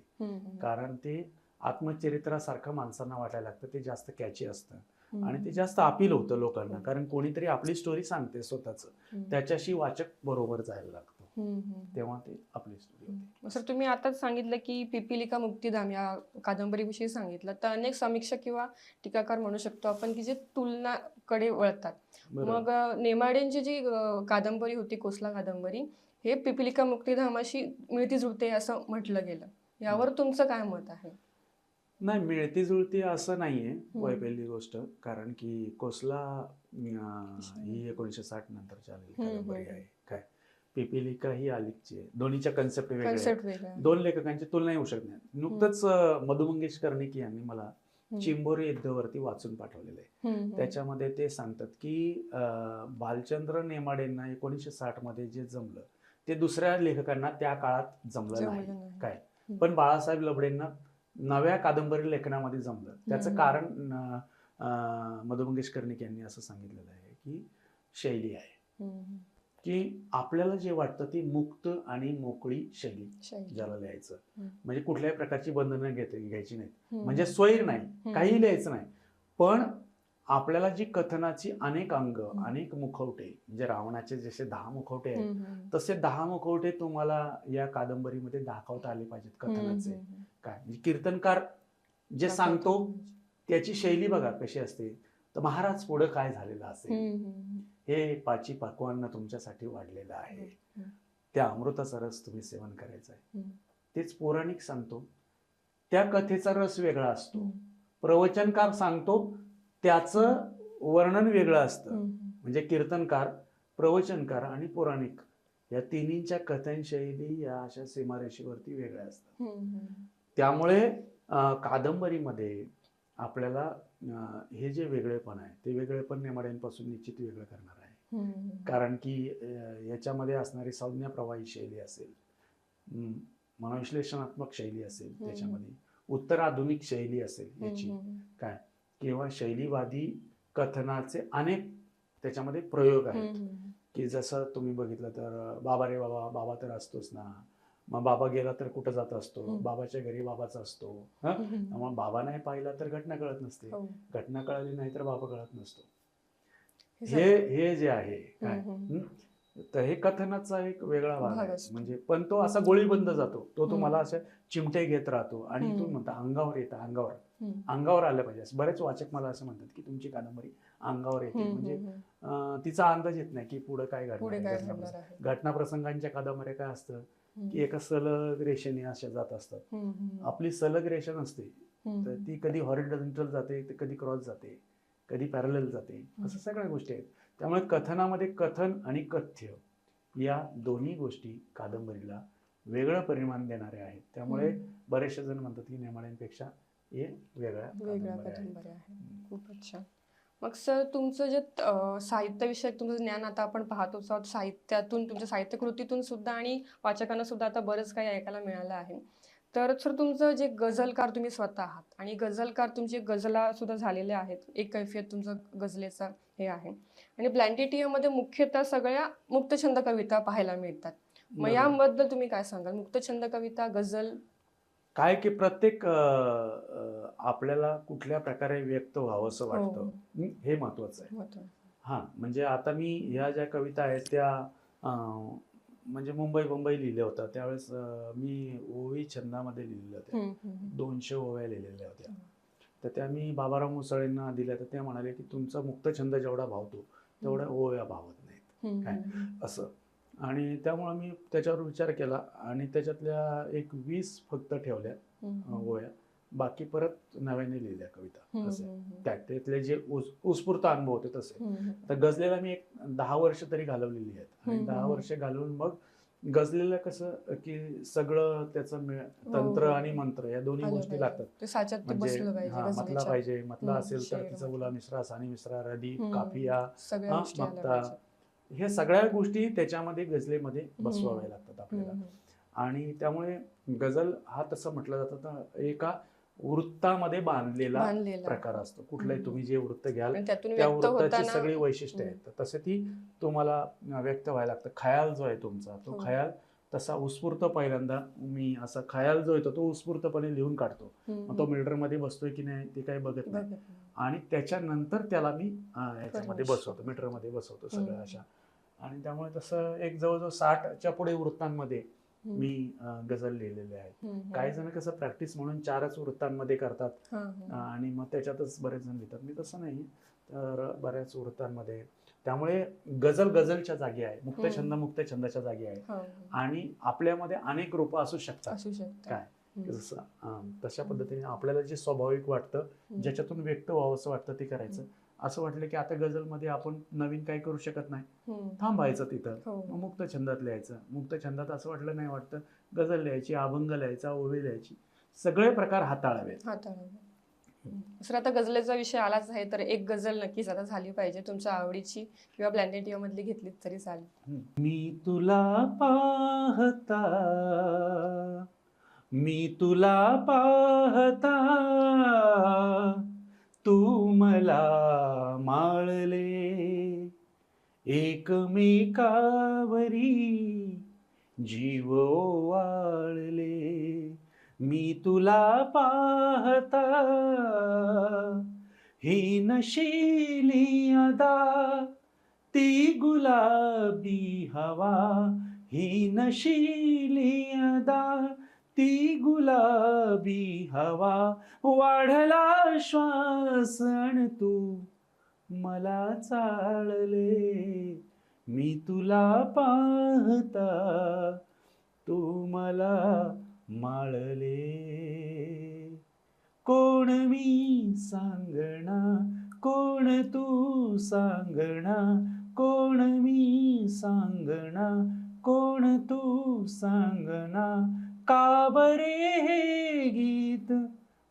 कारण ते आत्मचरित्रासारखं माणसांना वाटायला लागतं, ते जास्त कॅची असतं आणि ते जास्त अपील होतं लोकांना, कारण कोणीतरी आपली स्टोरी सांगते स्वतःच, त्याच्याशी वाचक बरोबर जायला लागतो, तेव्हा ते आपली स्टोरी होते. सर तुम्ही आताच सांगितलं की पिपीलिका मुक्तीधाम या कादंबरीविषयी सांगितलं, तर अनेक समीक्षक किंवा टीकाकार म्हणू शकतो आपण की जे तुलनाकडे वळतात. मग नेमाडेंची जी कादंबरी होती, कोसला कादंबरी, हे पिपीलिका मुक्तीधामाशी मिळती जुळते असं म्हटलं गेलं, यावर तुमचं काय मत आहे? नाही, मिळती जुळती असं नाहीये पहिली गोष्ट, कारण की कोसला ही 1960 नंतरची आलेली कादंबरी आहे. काय पिपीलिका ही अलीगची आहे. दोन्हीच्या कन्सेप्ट वेगळे, दोन लेखकांची तुलना होऊ शकत नाही. नुकतंच मधु मंगेश कर्णिक यांनी मला चिंबोरी युद्धावरती वाचून पाठवलेलं आहे. त्याच्यामध्ये ते सांगतात की भालचंद्र नेमाडेंना 1960 मध्ये जे जमलं ते दुसऱ्या लेखकांना त्या काळात जमलं नाही. काय पण बाळासाहेब लबडेंना नव्या कादंबरी लेखनामध्ये जमलं. त्याचं कारण मधु मंगेश कर्णिक यांनी असं सांगितलेलं आहे की शैली आहे, की आपल्याला जे वाटतं ती मुक्त आणि मोकळी शैली ज्याला लिहायचं, म्हणजे कुठल्याही प्रकारची बंधनं घ्यायची नाहीत, म्हणजे स्वैर नाही, काही लिहायचं नाही, पण आपल्याला जी कथनाची अनेक अंग, अनेक मुखवटे, म्हणजे रावणाचे जसे 10 मुखवटे आहेत तसे 10 मुखवटे तुम्हाला या कादंबरीमध्ये दाखवता आले पाहिजेत कथनाचे. काय म्हणजे कीर्तनकार जे सांगतो त्याची शैली बघा कशी असते. तर महाराज पुढे काय झालेलं असेल, हे पाची पाकवान तुमच्यासाठी वाढलेलं आहे, त्या अमृताचा रस तुम्ही सेवन करायचा आहे, तेच पौराणिक सांगतो, त्या कथेचा रस वेगळा असतो. प्रवचनकार सांगतो त्याचं वर्णन वेगळं असतं. म्हणजे कीर्तनकार, प्रवचनकार आणि पौराणिक या तिन्हींच्या कथनशैली या अशा सीमारेषेवरती वेगळ्या असतात. त्यामुळे कादंबरीमध्ये आपल्याला हे जे वेगळेपण आहे ते वेगळेपण नेमाड्यांपासून निश्चित वेगळं करणार आहे, कारण की याच्यामध्ये असणारी संज्ञा प्रवाही शैली असेल, मनोविश्लेषणात्मक शैली असेल, त्याच्यामध्ये उत्तर आधुनिक शैली असेल याची, काय किंवा शैलीवादी कथनाचे अनेक त्याच्यामध्ये प्रयोग आहेत, की जसं तुम्ही बघितलं तर बाबा रे बाबा, बाबा तर असतोच ना, मग बाबा गेला तर कुठं जात असतो, बाबाच्या घरी बाबाचा असतो. मग बाबा नाही पाहिला तर घटना कळत नसते, घटना कळली नाही तर बाबा कळत नसतो. हे जे आहे काय, तर हे कथनाचा एक वेगळा भाग आहे. म्हणजे पण तो असा गोळीबंद जातो, तो तुम्हाला असं चिमटे घेत राहतो आणि इथून म्हणता अंगावर येतं, अंगावर आलं पाहिजे. बरेच वाचक मला असं म्हणतात की तुमची कादंबरी अंगावर येते, म्हणजे तिचा अंदाज येत नाही की पुढे काय घडणार. घटना प्रसंगांच्या कादंबऱ्या काय असतं की एका सलग रेषेने अशा जात असतात. आपली सलग रेषा नसते, तर ती कधी हॉरिझॉन्टल जाते, तर कधी क्रॉस जाते, कधी पॅरलल जाते, असं सगळ्या गोष्टी आहेत. त्यामुळे कथनामध्ये कथन आणि कथ्य या दोन्ही गोष्टी कादंबरीला वेगळं परिमाण देणारे आहेत. त्यामुळे बरेचसे जण म्हणतात की नेमाड्यांपेक्षा हे वेगळ्या कादंबऱ्या आहेत. खूपच छान. मग सर तुमचं जे साहित्यविषयक तुमचं ज्ञान आता आपण पाहतो आहोत, साहित्यातून, तुमच्या साहित्य कृतीतून सुद्धा आणि वाचकांना सुद्धा आता बरंच काही ऐकायला मिळालं आहे. तर सर तुमचं जे गझलकार तुम्ही स्वतः आहात आणि गझलकार तुमचे गझला सुद्धा झालेल्या आहेत, एक कैफियत तुमचं गझलेचा हे आहे, आणि ब्लँटिटियामध्ये मुख्यतः सगळ्या मुक्तछंद कविता पाहायला मिळतात. मग याबद्दल तुम्ही काय सांगाल? मुक्तछंद कविता, गझल काय की प्रत्येक आपल्याला कुठल्या प्रकारे व्यक्त व्हावं असं वाटतं, हे महत्वाचं आहे. हा, म्हणजे आता मी ह्या ज्या कविता आहेत त्या म्हणजे मुंबई लिहिल्या होत्या त्यावेळेस, मी ओवी छंदामध्ये लिहिलेल्या होत्या, 200 ओव्या लिहिलेल्या होत्या. तर त्या मी बाबाराव मुसळेंना दिल्या, तर ते म्हणाले की तुमचा मुक्तछंद जेवढा भावतो तेवढ्या ओव्या भावत नाहीत, काय असं. आणि त्यामुळे मी त्याच्यावर विचार केला आणि त्याच्यातल्या एक 20 फक्त ठेवल्या ओव्या, बाकी परत नव्याने लिहिल्या कविता. असे त्यातले जे उत्स्फूर्त अनुभव होते तसे. तर गझलेला मी एक 10 वर्ष तरी घालवलेली आहेत, आणि 10 वर्ष घालवून मग गझलेला कसं की सगळं त्याचं तंत्र आणि मंत्र या दोन्ही गोष्टी लागतात. म्हणजे मतला पाहिजे, मतला असेल तर तिचा उला मिश्रा, सानी मिश्रा, रदी, काफिया, मक्ता, हे सगळ्या गोष्टी त्याच्यामध्ये गझलेमध्ये बसवाव्या लागतात आपल्याला. आणि त्यामुळे गझल हा तसं म्हटलं जातं तर एका वृत्तामध्ये बांधलेला बांधलेला प्रकार असतो. कुठलाही हम्म. तुम्ही जे वृत्त घ्याल आणि त्यातून त्या व्यक्त वृत्ताची होताना सगळी वैशिष्ट्ये हम्म. आहेत. तसे ती तुम्हाला व्यक्त व्हायला लागतं. खयाल जो आहे तुमचा तो हो. खयाल तसा उत्स्फूर्त पहिल्यांदा मी असा खयाल जो येतो तो उत्स्फूर्तपणे लिहून काढतो. मग तो मीटरमध्ये बसतोय की नाही ते काही बघत नाही. बघत नाही. आणि त्याच्यानंतर त्याला मी ह्याच्यामध्ये परमेश्वर. बसवतो, मीटरमध्ये बसवतो सगळं हम्म. अशा. आणि त्यामुळे तसं एक जवळजवळ 60च्या पुढे वृत्तांमध्ये हम्म. मी गझल लिहिलेले आहेत. हम्म. काही जण कसं प्रॅक्टिस म्हणून 4च वृत्तांमध्ये करतात हा, हा. आणि मग त्याच्यातच बरेच जण लिहितात. मी तसं नाही, तर बऱ्याच वृत्तांमध्ये. त्यामुळे गझल गझलच्या जागी आहे, मुक्त छंद मुक्त छंदाच्या जागी आहे. हो, हो. आणि आपल्यामध्ये अनेक रूपं असू शकतात. असू शकतं. काय हम्म. जसं तशा पद्धतीने आपल्याला जे स्वाभाविक वाटतं, ज्याच्यातून व्यक्त व्हावं असं वाटतं ते करायचं. असं वाटलं की आता गझलमध्ये आपण नवीन काही करू शकत नाही, हम्म. थांबायचं तिथं. हो. मग मुक्त छंदात लिहायचं. मुक्त छंदात असं वाटलं नाही वाटतं गझल लिहायची, अभंग लिहायचा, ओवी लिहायची, सगळे प्रकार हाताळावेत. सर आता गझलेचा विषय आलाच आहे तर एक गझल नक्कीच आता झाली पाहिजे तुमच्या आवडीची किंवा प्लॅनेटियम मधली घेतलीच तरी चालेल. मी तुला पाहता, मी तुला पाहता, तू मला माळले, एकमेकावरी जीव ओवाळले. मी तुला पाहता, ही नशिली अदा, ती गुलाबी हवा, ही नशिली अदा, ती गुलाबी हवा, वाढला श्वास अन तू मला चाळले. मी तुला पाहता, तू मला माळले. कोण मी सांगणा, कोण तू सांगणा, कोण मी सांगणा, कोण तू सांगणा, का बरे हे गीत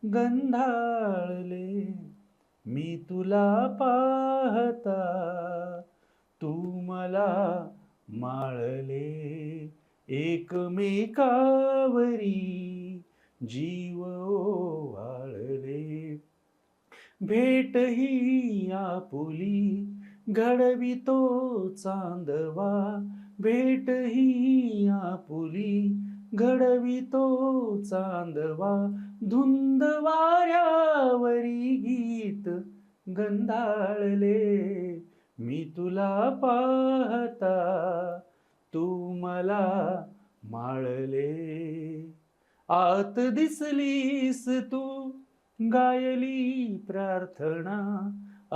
गंधाळले. मी तुला पाहता, तू मला माळले, एकमेकावरी जीव ओवाळले. भेट ही आपुली घडवितो चांदवा, भेट ही आपुली घडवितो चांदवा, धुंद वाऱ्यावरी गीत गंधाळले. मी तुला पाहता, तू मला माळले. आत दिसलीस तू गायली प्रार्थना,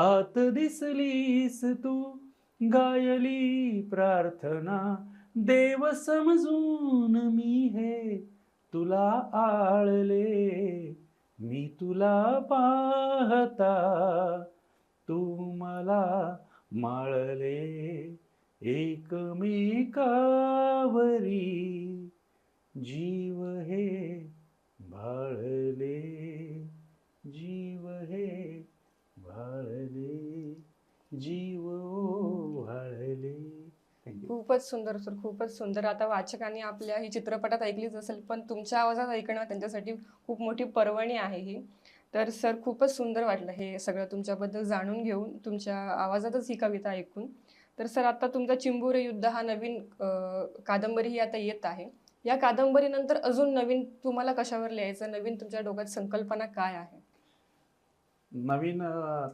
आत दिसलीस तू गायली प्रार्थना, देव समजून मी हे तुला आळले. मी तुला पाहता, तू मला माळले, एकमेकावरी जीव हे भाळले, जीव हे भाळले, जीव भाळले. खूपच सुंदर सर, खूपच सुंदर. आता वाचकांनी आपल्या ही चित्रपटात ऐकलीच असेल पण तुमच्या आवाजात ऐकणं त्यांच्यासाठी खूप मोठी पर्वणी आहे ही. तर सर खूपच सुंदर वाटलं हे सगळं तुमच्याबद्दल जाणून घेऊन, तुमच्या आवाजातच ही कविता ऐकून. तर सर आता तुमचा चिंबोरे युद्ध हा नवीन कादंबरी ही आता येत आहे. या कादंबरीनंतर अजून नवीन तुम्हाला कशावर लिहायचं, नवीन तुमच्या डोक्यात संकल्पना काय आहे? नवीन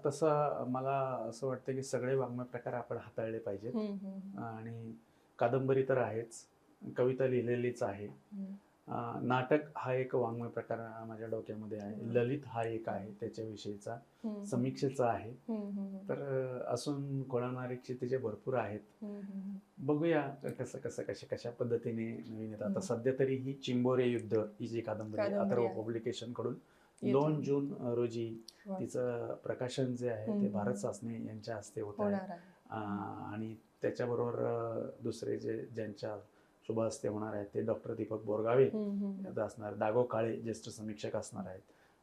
तसं मला असं वाटतं की सगळे वाङ्मय प्रकार आपण हाताळले पाहिजेत. आणि कादंबरी तर आहेच, कविता लिहिलेलीच आहे. नाटक हा एक वाङ्मय प्रकार माझ्या डोक्यामध्ये आहे. ललित हा एक आहे, त्याच्याविषयीचा समीक्षेचा आहे. तर असून घोळवणारे क्षितिजे भरपूर आहेत. बघूया कसं कसं कशा पद्धतीने नवीन येतात. आता सध्या तरी ही चिंबोरे युद्ध ही जी कादंबरी अथर्व पब्लिकेशन कडून 2 जून रोजी तिचं प्रकाशन जे आहे ते भारत सासणे यांच्या हस्ते होत आहे. आणि त्याच्याबरोबर दुसरे ज्यांच्या शुभ हस्ते होणार आहेत ते डॉक्टर दीपक बोरगावे असणार, दागो काळे ज्येष्ठ समीक्षक असणार आहेत.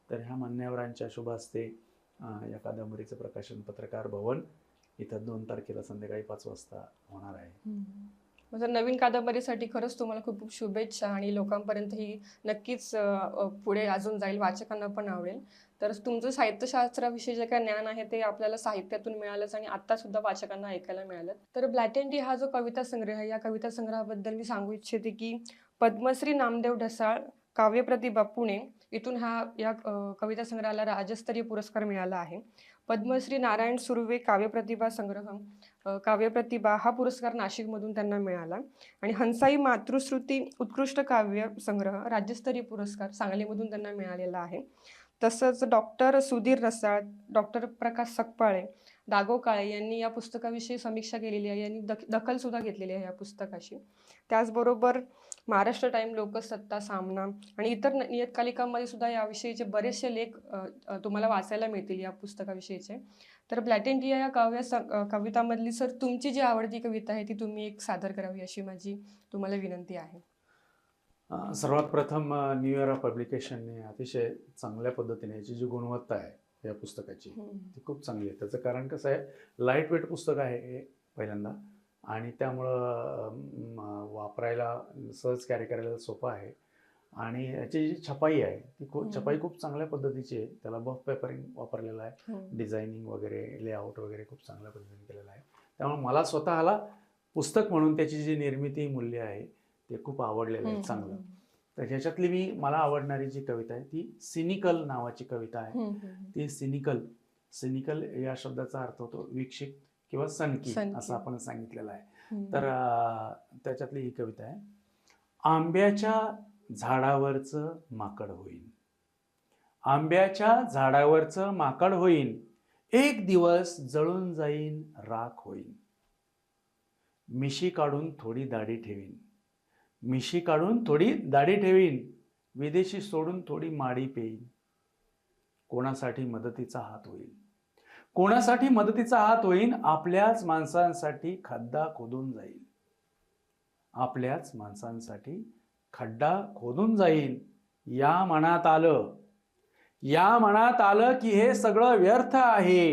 तर ह्या मान्यवरांच्या शुभ हस्ते या कादंबरीचं प्रकाशन पत्रकार भवन इथं 2 तारखेला संध्याकाळी 5 वाजता होणार आहे. म्हणजे नवीन कादंबरीसाठी खरंच तुम्हाला खूप खूप शुभेच्छा आणि लोकांपर्यंत ही नक्कीच पुढे अजून जाईल, वाचकांना पण आवडेल. तर तुमचं साहित्यशास्त्राविषयी जे काही ज्ञान आहे ते आपल्याला साहित्यातून मिळालंच आणि आता सुद्धा वाचकांना ऐकायला मिळालं. तर ब्लॅक अँड टी हा जो कविता संग्रह आहे, या कविता संग्रहाबद्दल मी सांगू इच्छिते की पद्मश्री नामदेव ढसाळ काव्यप्रतिभा पुणे इथून या कविता संग्रहाला राज्यस्तरीय पुरस्कार मिळाला आहे. पद्मश्री नारायण सुर्वे काव्यप्रतिभा संग्रह काव्यप्रतिभा हा पुरस्कार नाशिकमधून त्यांना मिळाला आणि हंसाई मातृश्रुती उत्कृष्ट काव्य संग्रह राज्यस्तरीय पुरस्कार सांगलीमधून त्यांना मिळालेला आहे. तसंच डॉक्टर सुधीर रसाळ, डॉक्टर प्रकाश सकपाळे, दागो काळे यांनी या पुस्तकाविषयी समीक्षा केलेली आहे, यांनी दखल सुद्धा घेतलेली आहे या पुस्तकाची. त्याचबरोबर महाराष्ट्र टाइम, लोकसत्ता, सामना आणि इतर नियतकालिकांमध्ये सुद्धा याविषयीचे बरेचसे लेख तुम्हाला वाचायला मिळतील या पुस्तकाविषयीचे. तर ब्लॅक अँड टी या कवितामधली सर तुमची जी आवडती कविता आहे ती तुम्ही एक सादर करावी अशी माझी तुम्हाला विनंती आहे. सर्वात प्रथम न्यू इयर पब्लिकेशनने अतिशय चांगल्या पद्धतीने याची जी गुणवत्ता आहे या पुस्तकाची ती खूप चांगली आहे. त्याचं कारण कसं आहे, लाईट वेट पुस्तक आहे हे पहिल्यांदा, आणि त्यामुळं वापरायला सहज कॅरी करायला सोपं आहे. आणि याची जी छपाई आहे ती छपाई खूप चांगल्या पद्धतीची आहे. त्याला बफ पेपरिंग वापरलेलं आहे, डिझायनिंग वगैरे, लेआउट वगैरे खूप चांगल्या पद्धतीने केलेलं आहे. त्यामुळे मला स्वतःला पुस्तक म्हणून त्याची जी निर्मिती मूल्य आहे ते खूप आवडलेलं आहे, चांगलं. तर ह्याच्यातली मला आवडणारी जी कविता आहे ती सिनिकल नावाची कविता आहे. ती सिनिकल या शब्दाचा अर्थ होतो विक्षिप्त किंवा सनकी असं आपण सांगितलेलं आहे. तर त्याच्यातली ही कविता आहे. आंब्याच्या झाडावरचं माकड होईन, आंब्याच्या झाडावरचं माकड होईन, एक दिवस जळून जाईन, राख होईन. मिशी काढून थोडी दाढी ठेवीन, मिशी काढून थोडी दाढी ठेवीन, विदेशी सोडून थोडी माडी पेईन. कोणासाठी मदतीचा हात होईल, कोणासाठी मदतीचा हात होईन, आपल्याच माणसांसाठी खड्डा खोदून जाईल, आपल्याच माणसांसाठी खड्डा खोदून जाईल. या मनात आलं, या मनात आलं की हे सगळं व्यर्थ आहे,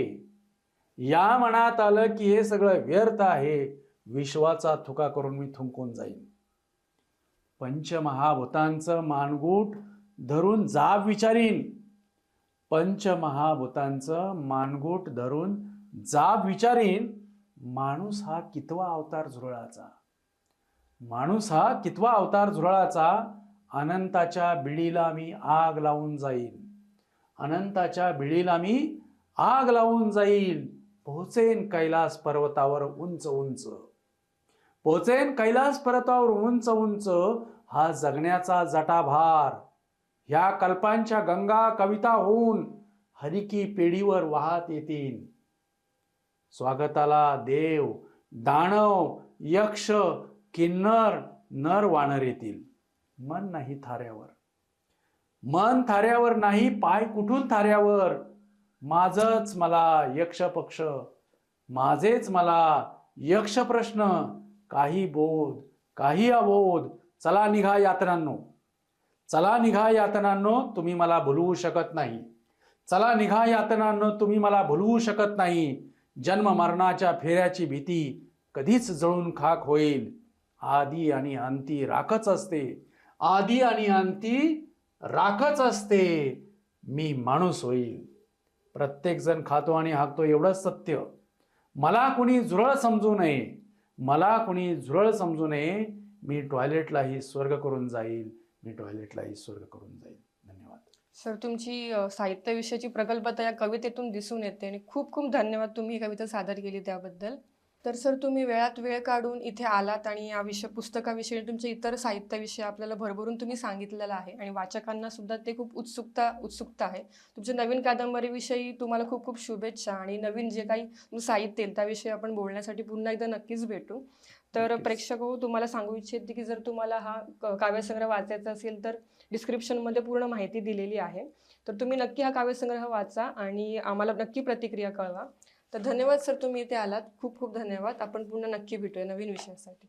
या मनात आलं की हे सगळं व्यर्थ आहे, विश्वाचा थुका करून मी थुंकून जाईन. पंचमहाभूतांचं मानगूट धरून जाब विचारीन, पंचमहाभूतांचं मानगूट धरून जाब विचारीन. माणूस हा कितवा अवतार झुरळाचा, माणूस हा कितवा अवतार झुरळाचा, अनंताच्या बिडीला मी आग लावून जाईन, अनंताच्या बिडीला मी आग लावून जाईल. पोहोचेन कैलास पर्वतावर उंच उंच, पोहोचेन कैलास पर्वतावर उंच उंच, हा जगण्याचा जटाभार. ह्या कल्पांच्या गंगा कविता होऊन हरिकी पेढीवर वाहत येतील. स्वागताला देव, दानव, यक्ष, किन्नर, नर, वानर येतील. मन नाही थाऱ्यावर, मन थाऱ्यावर नाही, पाय कुठून थाऱ्यावर. माझच मला यक्ष पक्ष, माझेच मला यक्ष प्रश्न. काही बोध, काही अबोध, चला निघा यातनांनो, चला निघा यातनांनो, तुम्ही मला भुलवू शकत नाही, चला निघा यातनांनो, तुम्ही मला भुलवू शकत नाही. जन्म मरणाच्या फेऱ्याची भीती कधीच जळून खाक होईल. आदी आणि अंती राखच असते, आदी आणि अंती राखच असते. मी माणूस होईल. प्रत्येक जण खातो आणि हाकतो एवढंच सत्य. मला कुणी झुरळ समजू नये, मला कुणी झुरळ समजू नये. मी टॉयलेटलाही स्वर्ग करून जाईल, मी टॉयलेटलाही स्वर्ग करून जाईल. धन्यवाद सर. तुमची साहित्याविषयीची प्रगल्भता या कवितेतून दिसून येते आणि खूप खूप धन्यवाद तुम्ही ही कविता सादर केली त्याबद्दल. तर सर तुम्ही वेळात वेळ काढून इथे आलात आणि या पुस्तकाविषयी तुमच्या इतर साहित्याविषयी आपल्याला भरभरून तुम्ही सांगितलेलं आहे आणि वाचकांना सुद्धा ते खूप उत्सुकता आहे. तुमच्या नवीन कादंबरीविषयी तुम्हाला खूप खूप शुभेच्छा आणि नवीन जे काही साहित्य येईल त्याविषयी आपण बोलण्यासाठी पुन्हा एकदा नक्कीच भेटू. तर प्रेक्षक हो, तुम्हाला सांगू इच्छिते की जर तुम्हाला हा काव्यसंग्रह वाचायचा असेल तर डिस्क्रिप्शनमध्ये पूर्ण माहिती दिलेली आहे. तर तुम्ही नक्की हा काव्यसंग्रह वाचा आणि आम्हाला नक्की प्रतिक्रिया कळवा. तर धन्यवाद सर, तुम्ही इथे आलात. खूप खूप धन्यवाद. आपण पुन्हा नक्की भेटूया नवीन विषयासाठी.